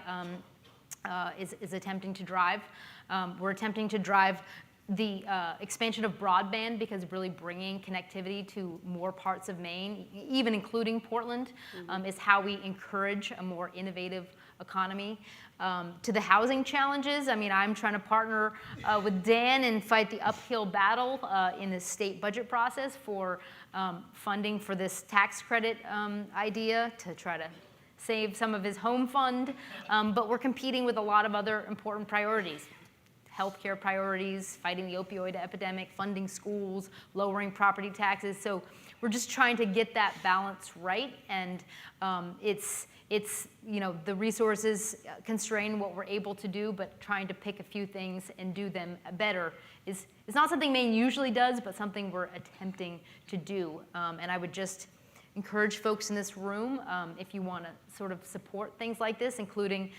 is attempting to drive. We're attempting to drive the expansion of broadband, because really bringing connectivity to more parts of Maine, even including Portland, is how we encourage a more innovative economy. To the housing challenges, I mean, I'm trying to partner with Dan and fight the uphill battle in the state budget process for funding for this tax credit idea to try to save some of his home fund. But we're competing with a lot of other important priorities. Healthcare priorities, fighting the opioid epidemic, funding schools, lowering property taxes. So we're just trying to get that balance right, and it's the resources constrain what we're able to do, but trying to pick a few things and do them better is not something Maine usually does, but something we're attempting to do. And I would just encourage folks in this room, if you want to sort of support things like this, including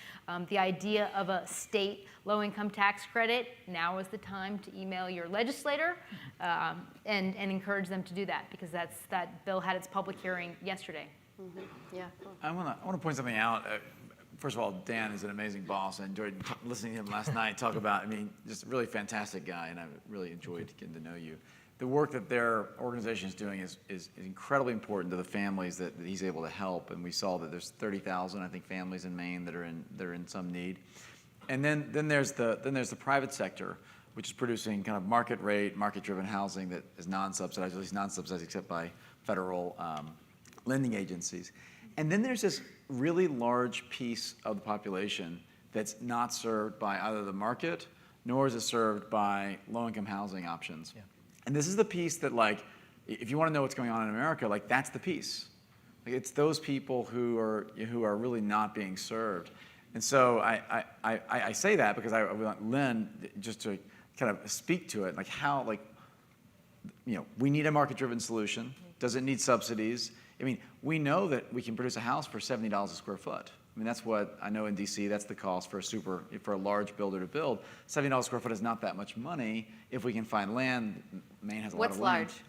the idea of a state low-income tax credit. Now is the time to email your legislator and encourage them to do that, because that bill had its public hearing yesterday. Yeah, cool. I want to point something out. First of all, Dan is an amazing boss. I enjoyed listening to him last night talk about, I mean, just a really fantastic guy, and I really enjoyed getting to know you. The work that their organization is doing is incredibly important to the families that he's able to help, and we saw that there's 30,000, I think, families in Maine that are in some need. And then there's the private sector, which is producing kind of market rate, market-driven housing that is non-subsidized, at least non-subsidized except by federal lending agencies. And then there's this really large piece of the population that's not served by either the market, nor is it served by low-income housing options. Yeah. And this is the piece that, like, if you want to know what's going on in America, like, that's the piece. Like, it's those people who are really not being served. And so I say that because I want Lynn just to kind of speak to it, like how, like, we need a market-driven solution. Does it need subsidies? I mean, we know that we can produce a house for $70 a square foot. I mean, that's what I know in DC, that's the cost for a large builder to build. $70 a square foot is not that much money if we can find land. Maine has a lot of land. What's large?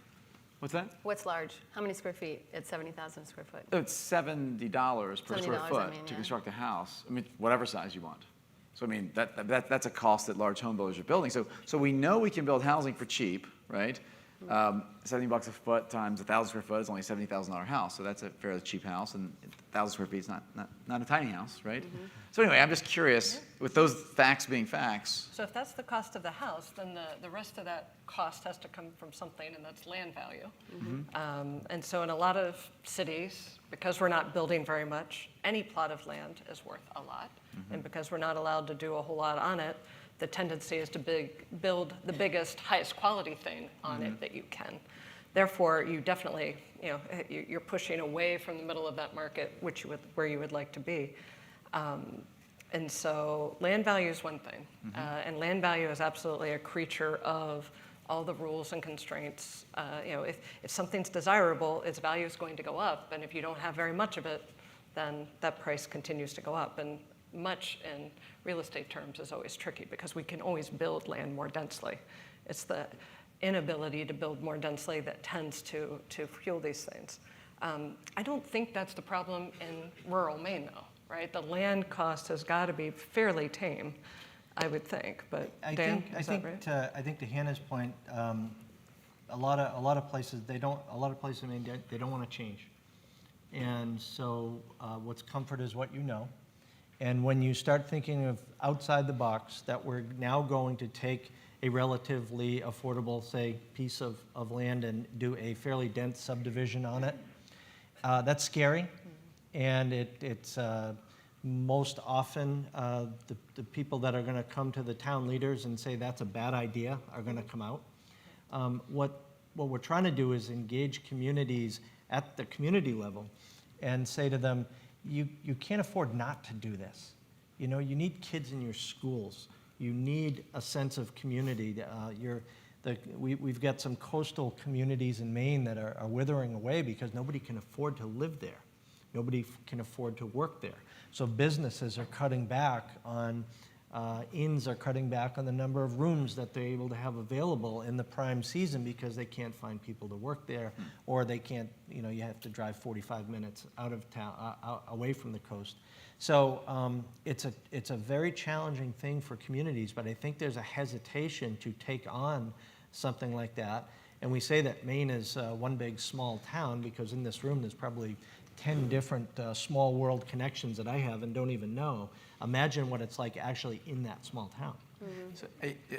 What's that? What's large? How many square feet at 70,000 a square foot? It's $70 per square $70, foot to construct a house. I mean, whatever size you want. So I mean, that's a cost that large home builders are building. So we know we can build housing for cheap, right? $70 a foot times 1,000 square foot is only a $70,000 house. So that's a fairly cheap house, and 1,000 square feet is not a tiny house, right? So anyway, I'm just curious, with those facts being facts. So if that's the cost of the house, then the rest of that cost has to come from something, and that's land value. And so in a lot of cities, because we're not building very much, any plot of land is worth a lot. And because we're not allowed to do a whole lot on it, the tendency is to build the biggest, highest quality thing on it that you can. Therefore, you definitely, you're pushing away from the middle of that market, where you would like to be. And so land value is one thing. And land value is absolutely a creature of all the rules and constraints. If something's desirable, its value is going to go up. And if you don't have very much of it, then that price continues to go up. And much in real estate terms is always tricky, because we can always build land more densely. It's the inability to build more densely that tends to fuel these things. I don't think that's the problem in rural Maine, though, right? The land cost has got to be fairly tame, I would think. But Dan, is that right? I think to Hannah's point, a lot of places in Maine, they don't want to change, and so what's comfort is what you know. And when you start thinking of outside the box, that we're now going to take a relatively affordable, say, piece of land and do a fairly dense subdivision on it, that's scary. And it's most often the people that are going to come to the town leaders and say that's a bad idea are going to come out. What we're trying to do is engage communities at the community level and say to them, you can't afford not to do this. You need kids in your schools. You need a sense of community. We've got some coastal communities in Maine that are withering away because nobody can afford to live there. Nobody can afford to work there. So businesses are cutting back on Inns are cutting back on the number of rooms that they're able to have available in the prime season because they can't find people to work there, or they can't, you know, you have to drive 45 minutes out of town, away from the coast. So it's a very challenging thing for communities, but I think there's a hesitation to take on something like that. And we say that Maine is one big small town because in this room there's probably 10 different small world connections that I have and don't even know. Imagine what it's like actually in that small town. So,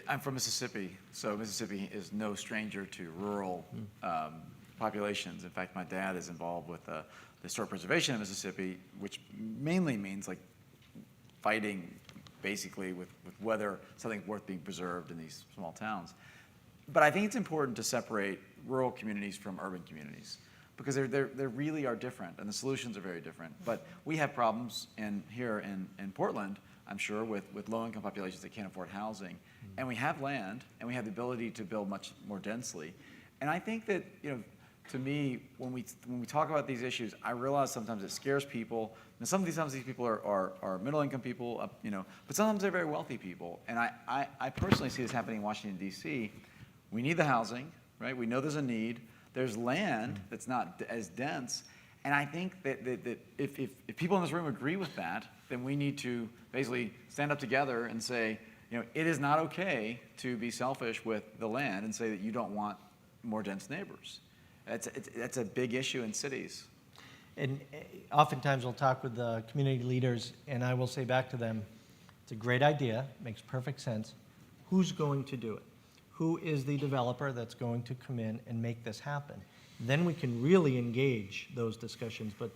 I'm from Mississippi, so Mississippi is no stranger to rural populations. In fact, my dad is involved with the historic preservation of Mississippi, which mainly means like fighting basically with whether something's worth being preserved in these small towns. But I think it's important to separate rural communities from urban communities because they really are different and the solutions are very different. But we have problems here in Portland, I'm sure, with low-income populations that can't afford housing. And we have land and we have the ability to build much more densely. And I think that, you know, to me, when we talk about these issues, I realize sometimes it scares people. And sometimes these people are middle-income people, you know, but sometimes they're very wealthy people. And I personally see this happening in Washington, D.C. We need the housing, right? We know there's a need. There's land that's not as dense. And I think that if people in this room agree with that, then we need to basically stand up together and say, you know, it is not okay to be selfish with the land and say that you don't want more dense neighbors. That's a big issue in cities. And oftentimes we'll talk with the community leaders, and I will say back to them, it's a great idea, makes perfect sense. Who's going to do it? Who is the developer that's going to come in and make this happen? Then we can really engage those discussions. But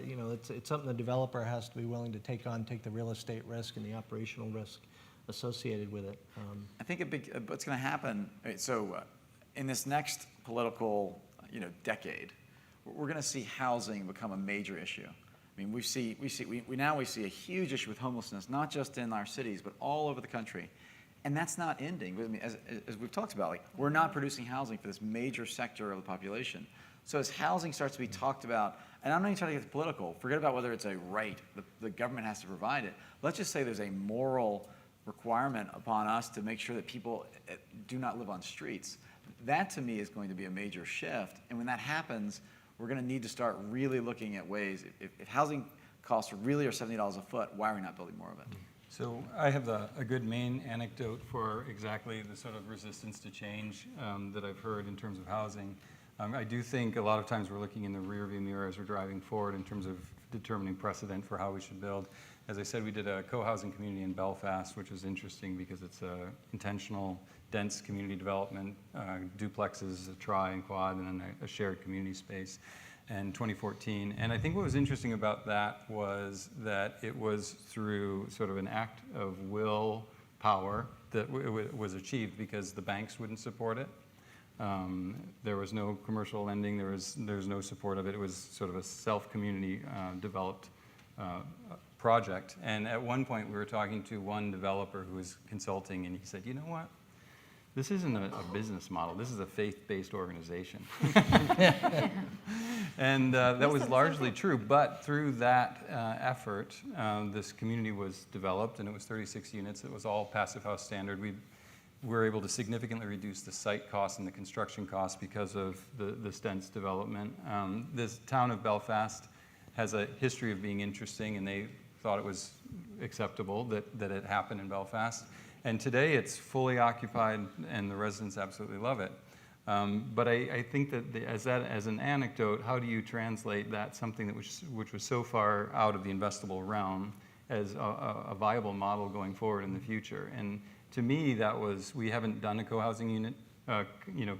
you know, it's something the developer has to be willing to take the real estate risk and the operational risk associated with it. I think what's going to happen. So, in this next political, you know, decade, we're going to see housing become a major issue. I mean, we now see a huge issue with homelessness, not just in our cities, but all over the country. And that's not ending. I mean, as we've talked about, like, we're not producing housing for this major sector of the population. So as housing starts to be talked about, and I'm not even trying to get political, forget about whether it's a right, the government has to provide it. Let's just say there's a moral requirement upon us to make sure that people do not live on streets. That, to me, is going to be a major shift. And when that happens, we're going to need to start really looking at ways. If housing costs really are $70 a foot, why are we not building more of it? So I have a good main anecdote for exactly the sort of resistance to change that I've heard in terms of housing. I do think a lot of times we're looking in the rearview mirror as we're driving forward in terms of determining precedent for how we should build. As I said, we did a co-housing community in Belfast, which was interesting because it's a intentional, dense community development, duplexes, a tri and quad, and then a shared community space in 2014. And I think what was interesting about that was that it was through sort of an act of willpower that was achieved because the banks wouldn't support it. There was no commercial lending, there was no support of it. It was sort of a self-community developed project. And at one point we were talking to one developer who was consulting, and he said, you know what? This isn't a business model. This is a faith-based organization. And that was largely true. But through that effort, this community was developed, and it was 36 units. It was all Passive House standard. We were able to significantly reduce the site costs and the construction costs because of this dense development. This town of Belfast has a history of being interesting, and they thought it was acceptable that it happened in Belfast. And today it's fully occupied and the residents absolutely love it. But I think that as an anecdote, how do you translate that, something that which was so far out of the investable realm, as a viable model going forward in the future? And to me, we haven't done a co-housing unit,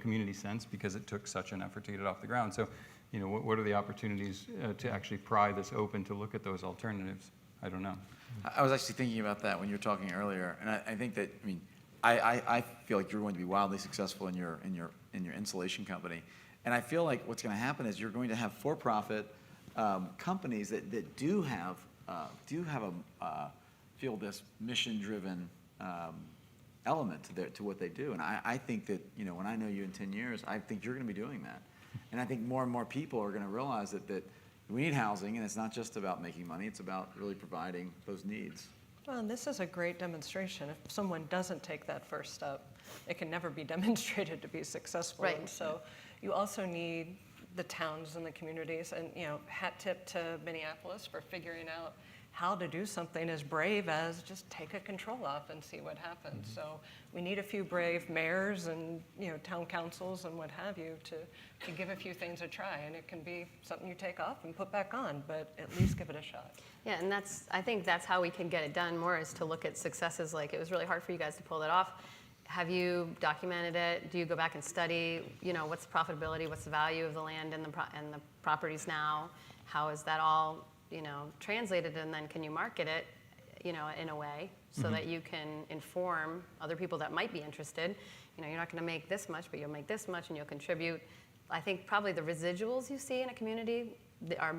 community since, because it took such an effort to get it off the ground. So, you know, what are the opportunities to actually pry this open to look at those alternatives? I don't know. I was actually thinking about that when you were talking earlier, and I think that, I mean, I feel like you're going to be wildly successful in your insulation company, and I feel like what's going to happen is you're going to have for-profit companies that do have feel this mission-driven element to what they do, and I think that, you know, when I know you in 10 years, I think you're going to be doing that, and I think more and more people are going to realize that we need housing, and it's not just about making money, it's about really providing those needs. Well, and this is a great demonstration. If someone doesn't take that first step, it can never be demonstrated to be successful. Right. And so you also need the towns and the communities, and hat tip to Minneapolis for figuring out how to do something as brave as just take a control off and see what happens. So we need a few brave mayors and town councils and what have you to give a few things a try, and it can be something you take off and put back on, but at least give it a shot. Yeah, and I think that's how we can get it done more, is to look at successes. Like, it was really hard for you guys to pull that off. Have you documented it? Do you go back and study, what's the profitability, what's the value of the land and the properties now? How is that all, translated, and then can you market it, in a way so that you can inform other people that might be interested? You're not going to make this much, but you'll make this much and you'll contribute. I think probably the residuals you see in a community are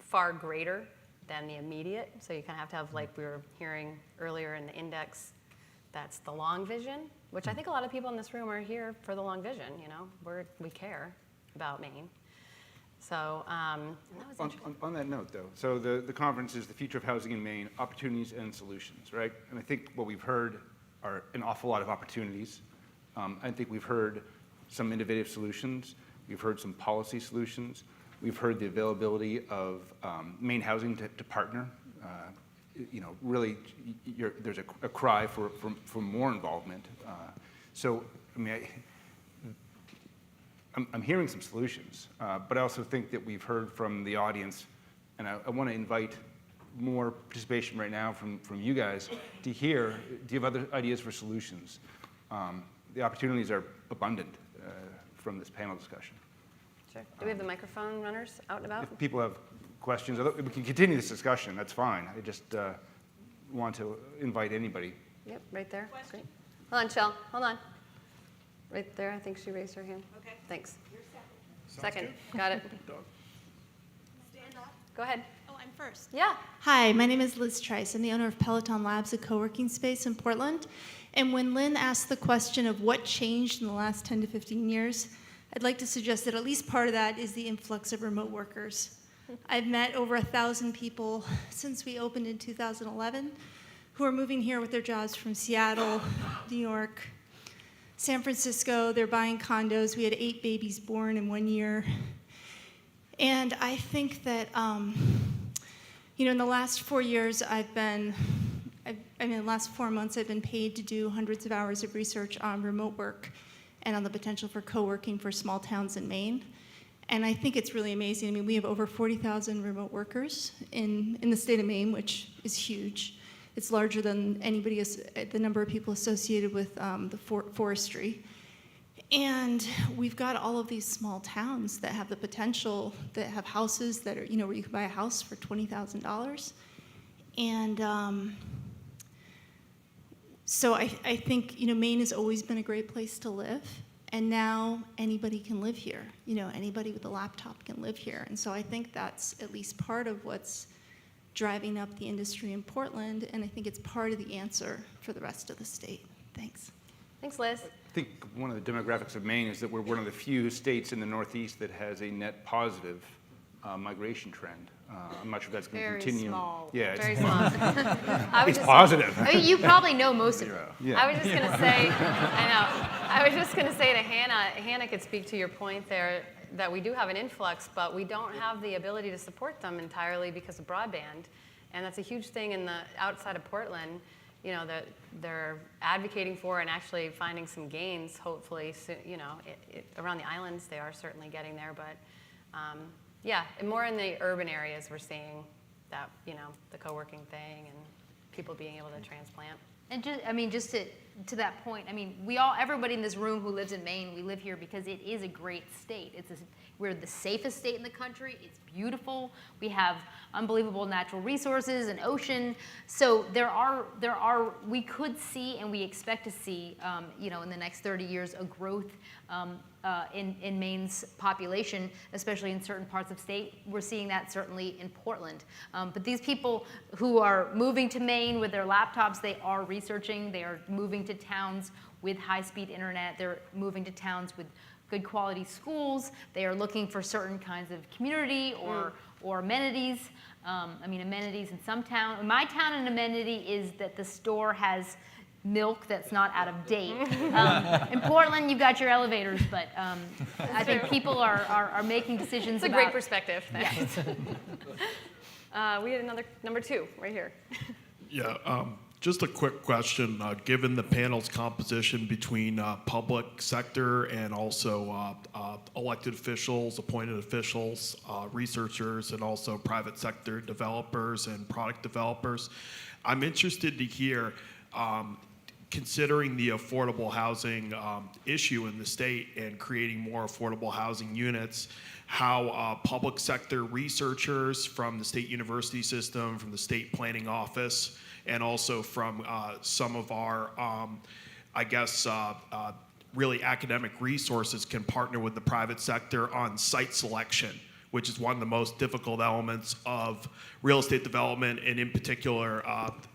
far greater than the immediate. So you kind of have to have, like we were hearing earlier in the index, that's the long vision, which I think a lot of people in this room are here for the long vision. We care about Maine. So that was interesting. On that note, though, so the conference is the future of housing in Maine, opportunities and solutions, right? And I think what we've heard are an awful lot of opportunities. I think we've heard some innovative solutions. We've heard some policy solutions. We've heard the availability of Maine Housing to partner. Really, there's a cry for more involvement. So, I mean, I'm hearing some solutions, but I also think that we've heard from the audience, and I want to invite more participation right now from you guys to hear, do you have other ideas for solutions? The opportunities are abundant from this panel discussion. Sure. Do we have the microphone runners out and about? If people have questions, we can continue this discussion, that's fine. I just want to invite anybody. Yep, right there. Great. Hold on, Shell. Hold on. Right there, I think she raised her hand. Okay. Thanks. You're Second. Got it. Stand up. Go ahead. Oh, I'm first. Yeah. Hi, my name is Liz Trice. I'm the owner of Peloton Labs, a co-working space in Portland. And when Lynn asked the question of what changed in the last 10 to 15 years, I'd like to suggest that at least part of that is the influx of remote workers. I've met over 1,000 people since we opened in 2011 who are moving here with their jobs from Seattle, New York, San Francisco. They're buying condos. We had 8 babies born in 1 year. And I think that, in the last 4 years, the last 4 months, I've been paid to do hundreds of hours of research on remote work and on the potential for co-working for small towns in Maine. And I think it's really amazing. I mean, we have over 40,000 remote workers in the state of Maine, which is huge. It's larger than the number of people associated with the forestry. And we've got all of these small towns that have the potential, that have houses that are, where you can buy a house for $20,000. And so I think, Maine has always been a great place to live. And now anybody can live here. Anybody with a laptop can live here. And so I think that's at least part of what's driving up the industry in Portland, and I think it's part of the answer for the rest of the state. Thanks. Thanks, Liz. I think one of the demographics of Maine is that we're one of the few states in the Northeast that has a net positive migration trend. I'm not sure if that's going to Very continue. small. Yeah, Very small. it's positive. I mean, you probably know most of it. Yeah. I was just going to say, I was just going to say to Hannah could speak to your point there, that we do have an influx, but we don't have the ability to support them entirely because of broadband. And that's a huge thing outside of Portland, that they're advocating for and actually finding some gains, hopefully, around the islands, they are certainly getting there. But yeah, and more in the urban areas, we're seeing that, the co-working thing and people being able to transplant. And just to that point, everybody in this room who lives in Maine, we live here because it is a great state. We're the safest state in the country. It's beautiful. We have unbelievable natural resources and ocean. So we could see and we expect to see, in the next 30 years, a growth in Maine's population, especially in certain parts of state. We're seeing that certainly in Portland. But these people who are moving to Maine with their laptops, they are researching. They are moving to towns with high-speed internet. They're moving to towns with good quality schools. They are looking for certain kinds of community or amenities. I mean, amenities in some town. In my town, an amenity is that the store has milk that's not out of date. In Portland, you've got your elevators, but I think people are making decisions It's a about... great perspective. Thanks. We had another number 2 right here. Yeah, just a quick question. Given the panel's composition between public sector and also elected officials, appointed officials, researchers, and also private sector developers and product developers, I'm interested to hear, considering the affordable housing issue in the state and creating more affordable housing units, how public sector researchers from the state university system, from the state planning office, and also from some of our, really academic resources can partner with the private sector on site selection, which is one of the most difficult elements of real estate development, and in particular,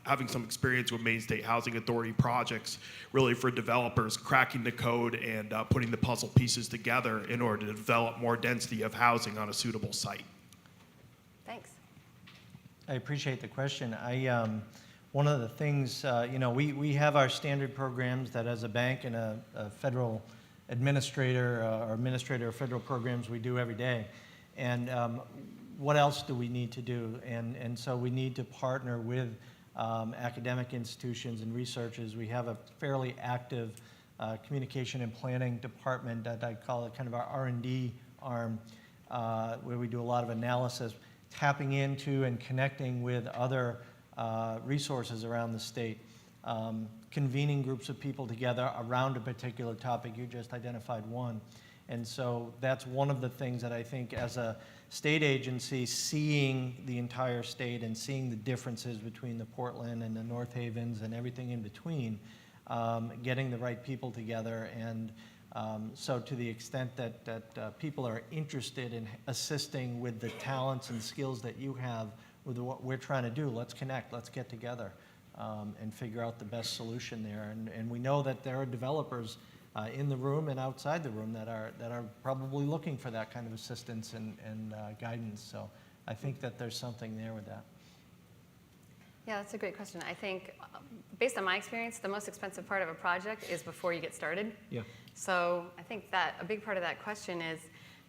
having some experience with Maine State Housing Authority projects, really for developers cracking the code and putting the puzzle pieces together in order to develop more density of housing on a suitable site. Thanks. I appreciate the question. One of the things, we have our standard programs that as a bank and a federal administrator or administrator of federal programs we do every day. And what else do we need to do? And so we need to partner with academic institutions and researchers. We have a fairly active communication and planning department that I call it kind of our R&D arm, where we do a lot of analysis, tapping into and connecting with other resources around the state, convening groups of people together around a particular topic. You just identified one. And so that's one of the things that I think as a state agency, seeing the entire state and seeing the differences between the Portland and the North Havens and everything in between, getting the right people together. And so to the extent that people are interested in assisting with the talents and skills that you have with what we're trying to do, let's connect, let's get together and figure out the best solution there. And we know that there are developers in the room and outside the room that are probably looking for that kind of assistance and guidance. So I think that there's something there with that. Yeah, that's a great question. I think, based on my experience, the most expensive part of a project is before you get started. Yeah. So I think that a big part of that question is,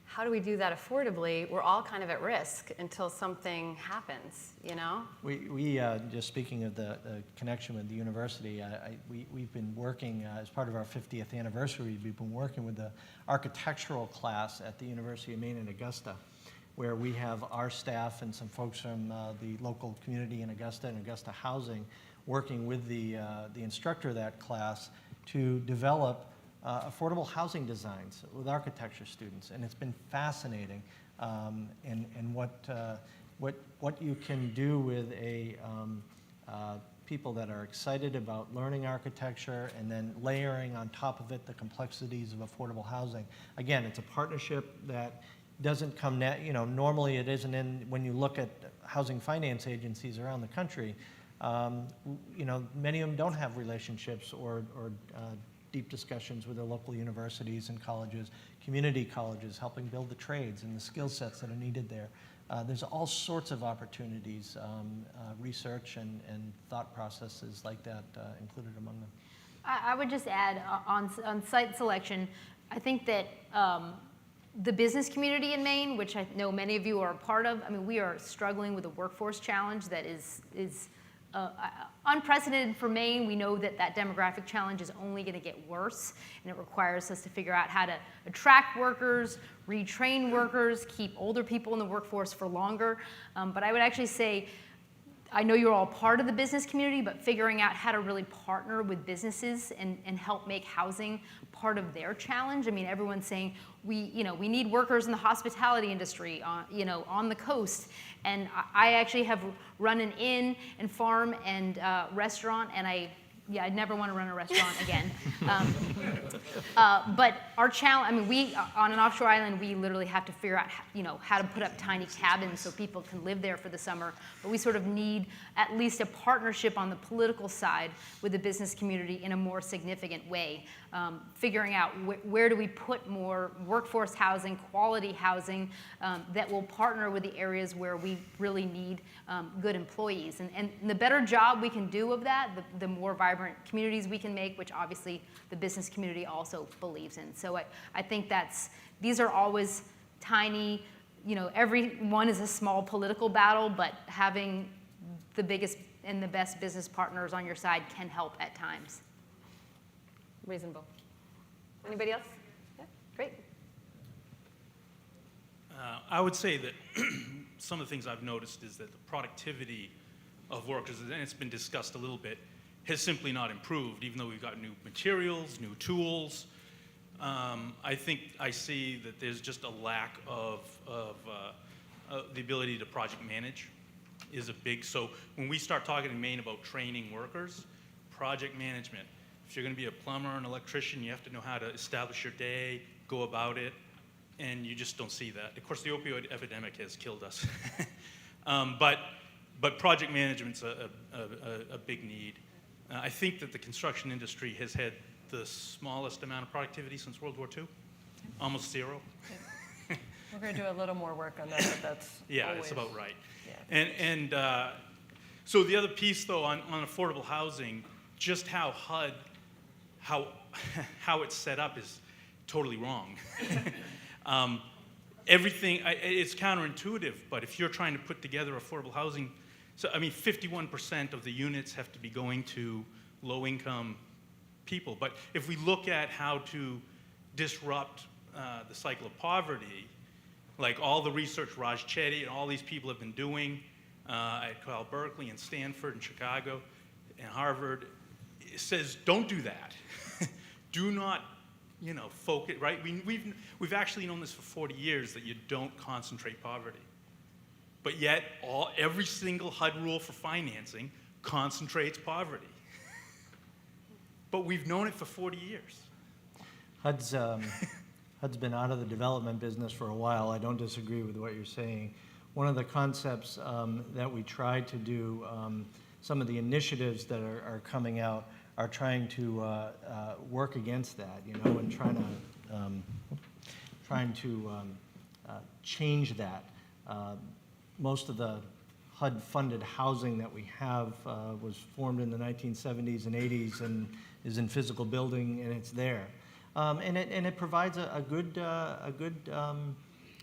how do we do that affordably? We're all kind of at risk until something happens, you know? We just speaking of the connection with the university, we've been working, as part of our 50th anniversary, we've been working with the architectural class at the University of Maine in Augusta, where we have our staff and some folks from the local community in Augusta and Augusta Housing working with the instructor of that class to develop affordable housing designs with architecture students, and it's been fascinating. And what you can do with people that are excited about learning architecture and then layering on top of it the complexities of affordable housing. Again, it's a partnership that doesn't come normally it isn't in, when you look at housing finance agencies around the country, many of them don't have relationships or deep discussions with their local universities and colleges, community colleges, helping build the trades and the skill sets that are needed there. There's all sorts of opportunities, research and thought processes like that included among them. I would just add on site selection, I think that the business community in Maine, which I know many of you are a part of, I mean, we are struggling with a workforce challenge that is unprecedented for Maine. We know that demographic challenge is only going to get worse, and it requires us to figure out how to attract workers, retrain workers, keep older people in the workforce for longer. But I would actually say, I know you're all part of the business community, but figuring out how to really partner with businesses and help make housing part of their challenge. I mean, everyone's saying we need workers in the hospitality industry on the coast. And I actually have run an inn and farm and restaurant, and I'd never want to run a restaurant again. But our challenge, I mean, we, on an offshore island, we literally have to figure out, how to put up tiny cabins so people can live there for the summer. But we sort of need at least a partnership on the political side with the business community in a more significant way. figuring out where do we put more workforce housing, quality housing that will partner with the areas where we really need good employees. And the better job we can do of that, the more vibrant communities we can make, which obviously the business community also believes in. So I think these are always tiny, every one is a small political battle, but having the biggest and the best business partners on your side can help at times. Reasonable. Anybody else? Yeah, great. I would say that some of the things I've noticed is that the productivity of workers, and it's been discussed a little bit, has simply not improved, even though we've got new materials, new tools. I think I see that there's just a lack of the ability to project manage is a big, so when we start talking in Maine about training workers, project management, if you're going to be a plumber, an electrician, you have to know how to establish your day, go about it, and you just don't see that. Of course, the opioid epidemic has killed us. But project management's a big need. I think that the construction industry has had the smallest amount of productivity since World War II, almost zero. We're going to do a little more work on that, but that's Yeah, always, that's about right. Yeah. And so the other piece, though, on affordable housing, just how HUD, how it's set up is totally wrong. Everything, it's counterintuitive, but if you're trying to put together affordable housing, so I mean, 51% of the units have to be going to low-income people. But if we look at how to disrupt the cycle of poverty, like all the research Raj Chetty and all these people have been doing at Cal Berkeley and Stanford and Chicago and Harvard, it says don't do that. Do not, focus, right? We've actually known this for 40 years that you don't concentrate poverty. But yet, every single HUD rule for financing concentrates poverty. But we've known it for 40 years. HUD's been out of the development business for a while. I don't disagree with what you're saying. One of the concepts that we try to do, some of the initiatives that are coming out are trying to work against that, and trying to change that. Most of the HUD-funded housing that we have was formed in the 1970s and 80s and is in physical building, and it's there. And it provides a good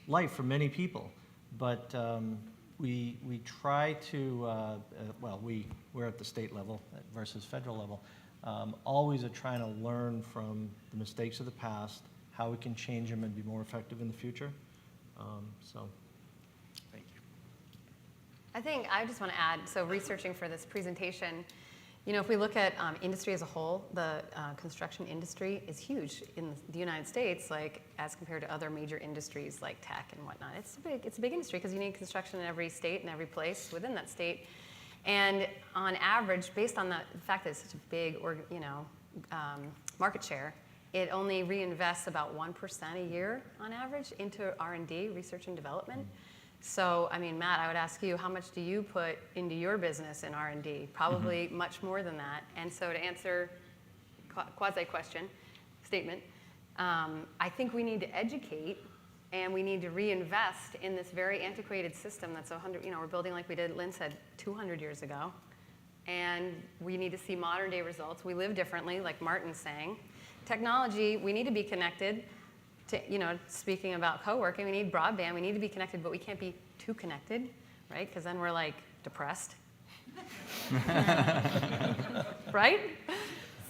life for many people. But we try to, we're at the state level versus federal level, always are trying to learn from the mistakes of the past, how we can change them and be more effective in the future. Thank you. I think I just want to add, so researching for this presentation, if we look at industry as a whole, the construction industry is huge in the United States, like as compared to other major industries like tech and whatnot. It's a big industry because you need construction in every state and every place within that state. And on average, based on the fact that it's such a big market share, it only reinvests about 1% a year on average into R&D, research and development. So, Matt, I would ask you, how much do you put into your business in R&D? Probably much more than that. And so to answer quasi-question, statement, I think we need to educate and we need to reinvest in this very antiquated system that's 100, we're building like we did, Lynn said, 200 years ago. And we need to see modern day results. We live differently, like Martin's saying. Technology, we need to be connected. Speaking about co-working, we need broadband, we need to be connected, but we can't be too connected, right? Because then we're like depressed. Right?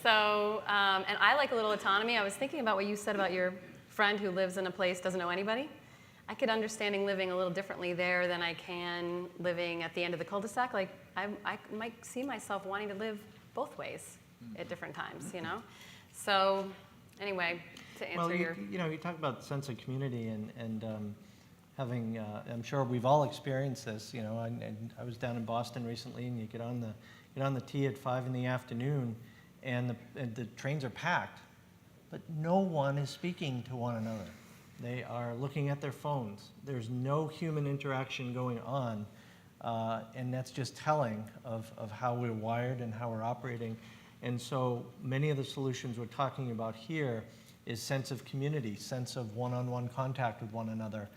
So, and I like a little autonomy. I was thinking about what you said about your friend who lives in a place, doesn't know anybody. I could understanding living a little differently there than I can living at the end of the cul-de-sac. Like, I might see myself wanting to live both ways at different times, So, anyway, to answer you talk about sense of community and having, I'm sure we've all experienced this, I was down in Boston recently, and you get on the T at 5 in the afternoon, and the trains are packed, but no one is speaking to one another. They are looking at their phones. There's no human interaction going on, and that's just telling of how we're wired and how we're operating. And so many of the solutions we're talking about here is sense of community, sense of one-on-one contact with one another.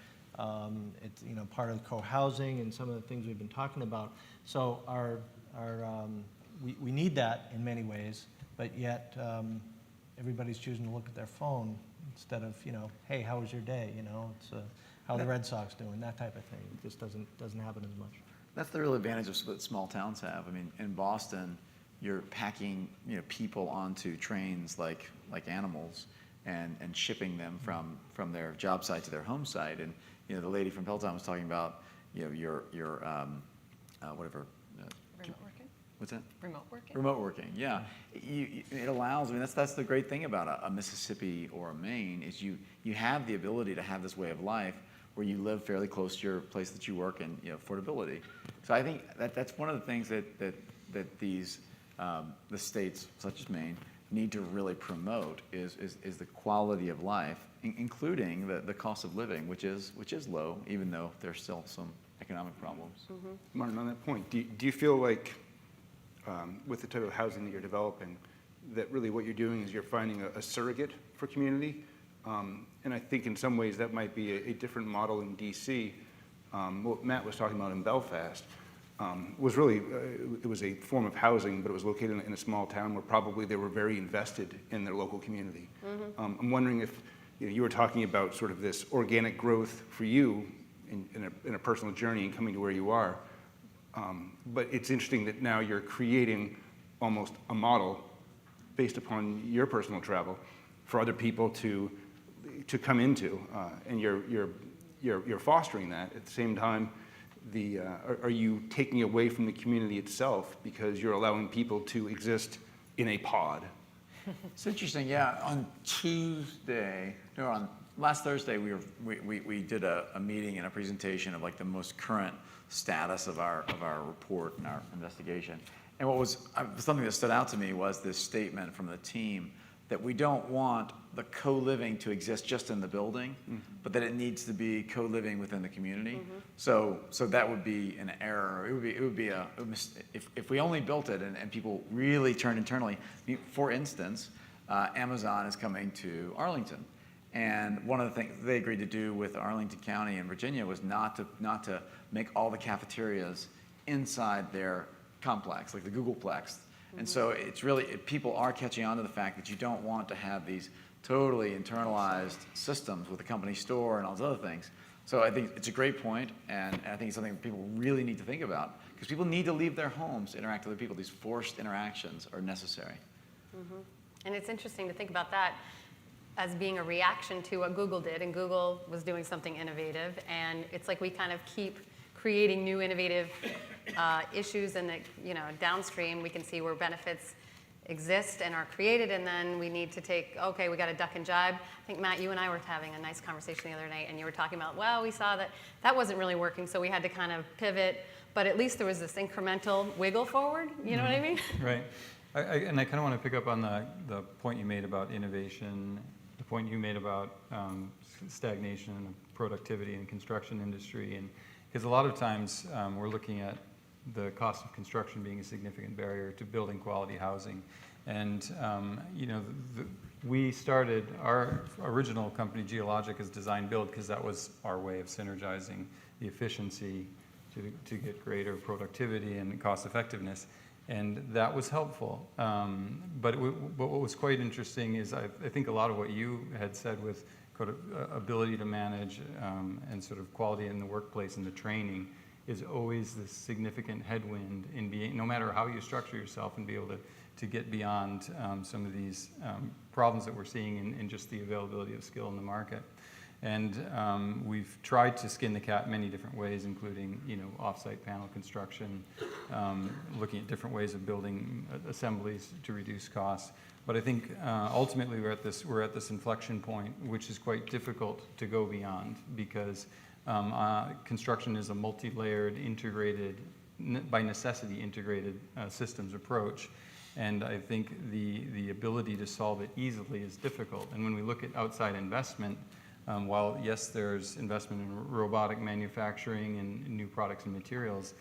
It's part of co-housing and some of the things we've been talking about. So we need that in many ways, but yet everybody's choosing to look at their phone instead of, hey, how was your day? It's how the Red Sox doing, that type of thing. It just doesn't happen as much. That's the real advantage of what small towns have. I mean, in Boston, you're packing people onto trains like animals and shipping them from their job site to their home site. And the lady from Peloton was talking about your whatever. Remote working? What's that? Remote working? Remote working, yeah. It allows, that's the great thing about a Mississippi or a Maine is you have the ability to have this way of life where you live fairly close to your place that you work and affordability. So I think that's one of the things that these the states such as Maine need to really promote is the quality of life, including the cost of living, which is low, even though there's still some economic problems. Martin, on that point, do you feel like with the type of housing that you're developing, that really what you're doing is you're finding a surrogate for community? And I think in some ways that might be a different model in DC. What Matt was talking about in Belfast was really, it was a form of housing, but it was located in a small town where probably they were very invested in their local community. I'm wondering if you were talking about sort of this organic growth for you in a personal journey and coming to where you are. But it's interesting that now you're creating almost a model based upon your personal travel for other people to come into, and you're fostering that. At the same time, are you taking away from the community itself because you're allowing people to exist in a pod? It's interesting, yeah. On last Thursday, we did a meeting and a presentation of like the most current status of our report and our investigation. And what was something that stood out to me was this statement from the team that we don't want the co-living to exist just in the building, but that it needs to be co-living within the community. So that would be an error. It would be if we only built it and people really turned internally. For instance, Amazon is coming to Arlington. And one of the things they agreed to do with Arlington County and Virginia was not to make all the cafeterias inside their complex, like the Googleplex. And so it's really, people are catching on to the fact that you don't want to have these totally internalized systems with the company store and all those other things. So I think it's a great point, and I think it's something people really need to think about, because people need to leave their homes to interact with other people. These forced interactions are necessary. And it's interesting to think about that as being a reaction to what Google did, and Google was doing something innovative, and it's like we kind of keep creating new innovative issues, and downstream we can see where benefits exist and are created, and then we need to we got to duck and jibe. I think, Matt, you and I were having a nice conversation the other night, and you were talking about, well, we saw that wasn't really working, so we had to kind of pivot, but at least there was this incremental wiggle forward, you know what I mean? Right. And I kind of want to pick up on the point you made about innovation, the point you made about stagnation and productivity in the construction industry, and because a lot of times we're looking at the cost of construction being a significant barrier to building quality housing. And we started our original company, Geologic, as design build because that was our way of synergizing the efficiency to get greater productivity and cost effectiveness. And that was helpful. But what was quite interesting is I think a lot of what you had said with ability to manage and sort of quality in the workplace and the training is always this significant headwind in being, no matter how you structure yourself, and be able to get beyond some of these problems that we're seeing in just the availability of skill in the market. And we've tried to skin the cat many different ways, including off-site panel construction, looking at different ways of building assemblies to reduce costs. But I think ultimately we're at this inflection point, which is quite difficult to go beyond, because construction is a multi-layered, integrated, by necessity integrated systems approach. And I think the ability to solve it easily is difficult. And when we look at outside investment, while yes, there's investment in robotic manufacturing and new products and materials,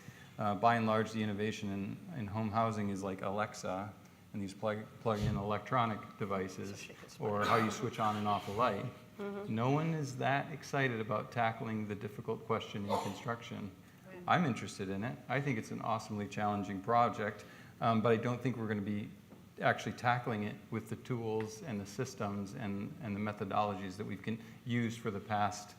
by and large, the innovation in home housing is like Alexa, and these plug-in electronic devices, or how you switch on and off a light. No one is that excited about tackling the difficult question in construction. I'm interested in it. I think it's an awesomely challenging project, but I don't think we're going to be actually tackling it with the tools and the systems and the methodologies that we've used for the past,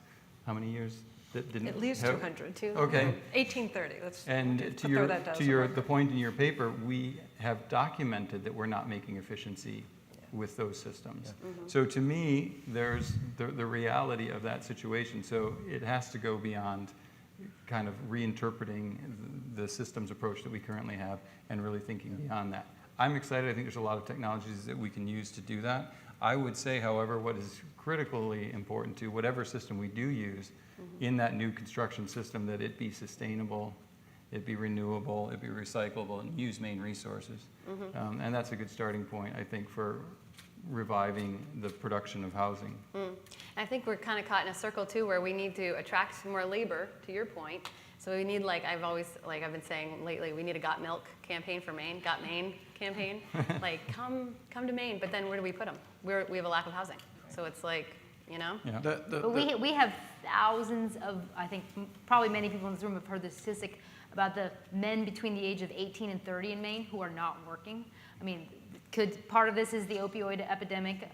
how many years? That didn't At least have- 200. Okay. 1830, let's And throw that down somewhere. the point in your paper, we have documented that we're not making efficiency with those systems. So to me, there's the reality of that situation. So it has to go beyond kind of reinterpreting the systems approach that we currently have and really thinking beyond that. I'm excited. I think there's a lot of technologies that we can use to do that. I would say, however, what is critically important to whatever system we do use in that new construction system, that it be sustainable, it be renewable, it be recyclable, and use Maine resources. And that's a good starting point, I think, for reviving the production of housing. I think we're kind of caught in a circle too, where we need to attract some more labor, to your point. So we need, like I've been saying lately, we need a Got Milk campaign for Maine, Got Maine campaign. Like, come to Maine, but then where do we put them? We have a lack of housing. So it's like, you know? Yeah. But we have thousands of, I think probably many people in this room have heard the statistic about the men between the age of 18 and 30 in Maine who are not working. I mean, part of this is the opioid epidemic.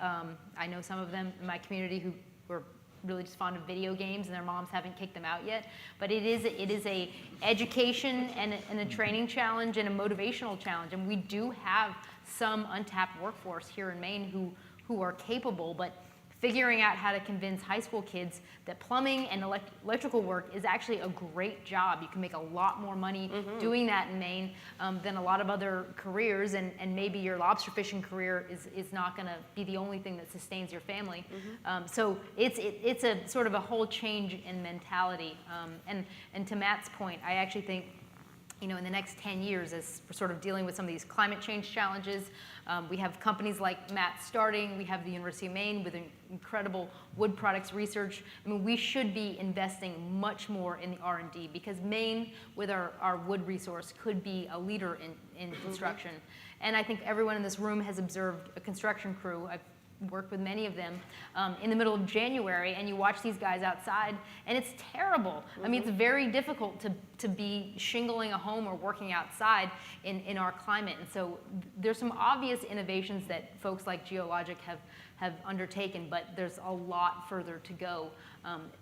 I know some of them in my community who were really just fond of video games and their moms haven't kicked them out yet. But it is a education and a training challenge and a motivational challenge. And we do have some untapped workforce here in Maine who are capable, but figuring out how to convince high school kids that plumbing and electrical work is actually a great job. You can make a lot more money doing that in Maine than a lot of other careers, and maybe your lobster fishing career is not going to be the only thing that sustains your family. So it's a sort of a whole change in mentality. And to Matt's point, I actually think, you know, in the next 10 years, as we're sort of dealing with some of these climate change challenges, we have companies like Matt starting, we have the University of Maine with incredible wood products research. I mean, we should be investing much more in the R&D, because Maine, with our wood resource, could be a leader in construction. And I think everyone in this room has observed a construction crew. I've worked with many of them in the middle of January, and you watch these guys outside, and it's terrible. I mean, it's very difficult to be shingling a home or working outside in our climate. And so there's some obvious innovations that folks like Geologic have undertaken, but there's a lot further to go,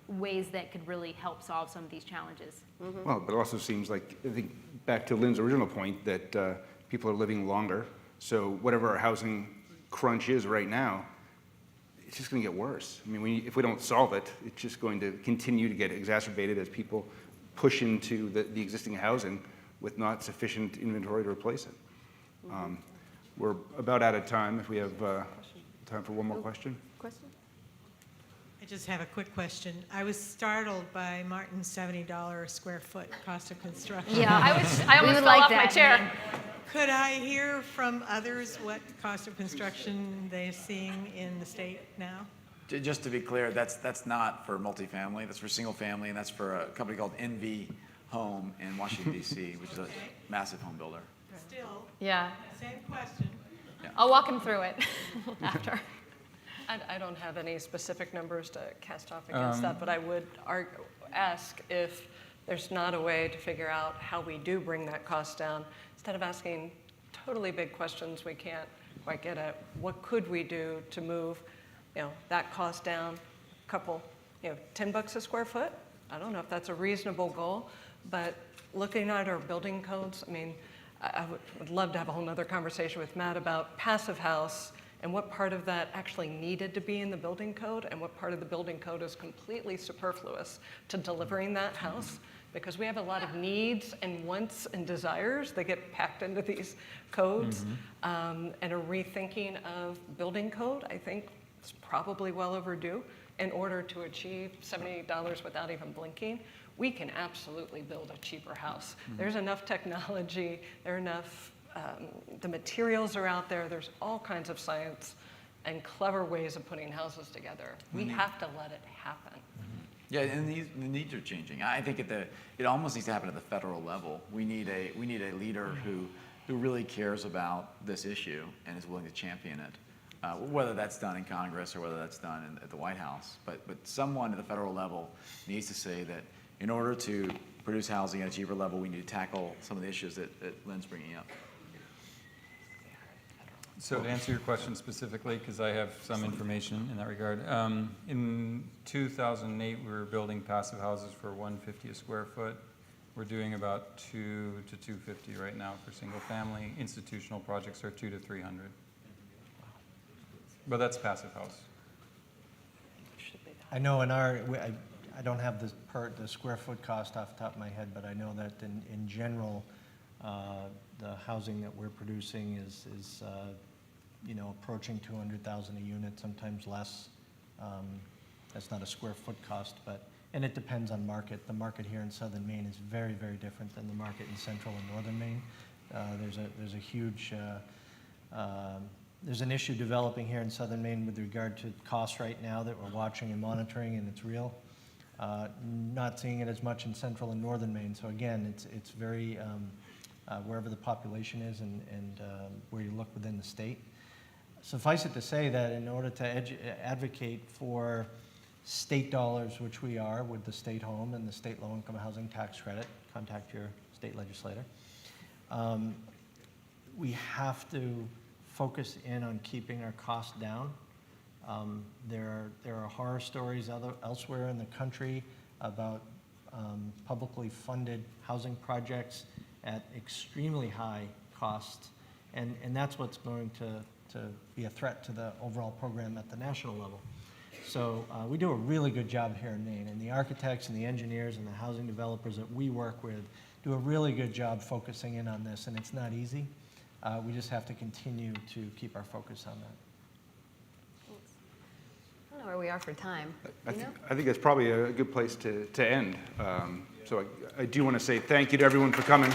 ways that could really help solve some of these challenges. Well, but it also seems like, I think, back to Lynn's original point, that people are living longer. So whatever our housing crunch is right now, it's just going to get worse. I mean, if we don't solve it, it's just going to continue to get exacerbated as people push into the existing housing with not sufficient inventory to replace it. We're about out of time. If we have time for one more question. I just have a quick question. I was startled by Martin's $70 a square foot cost of construction. Yeah, I almost fell off my chair. Could I hear from others what cost of construction they're seeing in the state now? Just to be clear, that's not for multifamily, that's for single family, and that's for a company called NV Home in Washington, D.C., which is a massive home builder. Still, Yeah. same question. I'll walk him through it after. I don't have any specific numbers to cast off against that, but I would ask if there's not a way to figure out how we do bring that cost down. Instead of asking totally big questions we can't quite get at, what could we do to move, you know, that cost down a couple, you know, $10 a square foot? I don't know if that's a reasonable goal, but looking at our building codes, I mean, I would love to have a whole nother conversation with Matt about passive house and what part of that actually needed to be in the building code and what part of the building code is completely superfluous to delivering that house. Because we have a lot of needs and wants and desires that get packed into these codes. And a rethinking of building code, I think, is probably well overdue in order to achieve $78 without even blinking. We can absolutely build a cheaper house. There's enough technology, there are enough, the materials are out there, there's all kinds of science and clever ways of putting houses together. We have to let it happen. Yeah, and the needs are changing. I think it almost needs to happen at the federal level. We need a leader who who really cares about this issue and is willing to champion it, whether that's done in Congress or whether that's done at the White House. But someone at the federal level needs to say that in order to produce housing at a cheaper level, we need to tackle some of the issues that Lynn's bringing up. So to answer your question specifically, because I have some information in that regard, in 2008 we were building passive houses for $150 a square foot. We're doing about $200 to $250 right now for single family. Institutional projects are $200 to $300. But that's passive house. I know in our, I don't have the square foot cost off the top of my head, but I know that in general, the housing that we're producing is you know, approaching 200,000 a unit, sometimes less. That's not a square foot cost, and it depends on market. The market here in southern Maine is very, very different than the market in central and northern Maine. There's a huge, there's an issue developing here in southern Maine with regard to costs right now that we're watching and monitoring, and it's real. Not seeing it as much in central and northern Maine. So again, it's very, wherever the population is and where you look within the state. Suffice it to say that in order to advocate for state dollars, which we are with the state home and the state low-income housing tax credit, contact your state legislator, we have to focus in on keeping our costs down. There are horror stories elsewhere in the country about publicly funded housing projects at extremely high costs, and that's what's going to be a threat to the overall program at the national level. So we do a really good job here in Maine, and the architects and the engineers and the housing developers that we work with do a really good job focusing in on this, and it's not easy. We just have to continue to keep our focus on that. I don't know where we are for time. I think that's probably a good place to end. So I do want to say thank you to everyone for coming.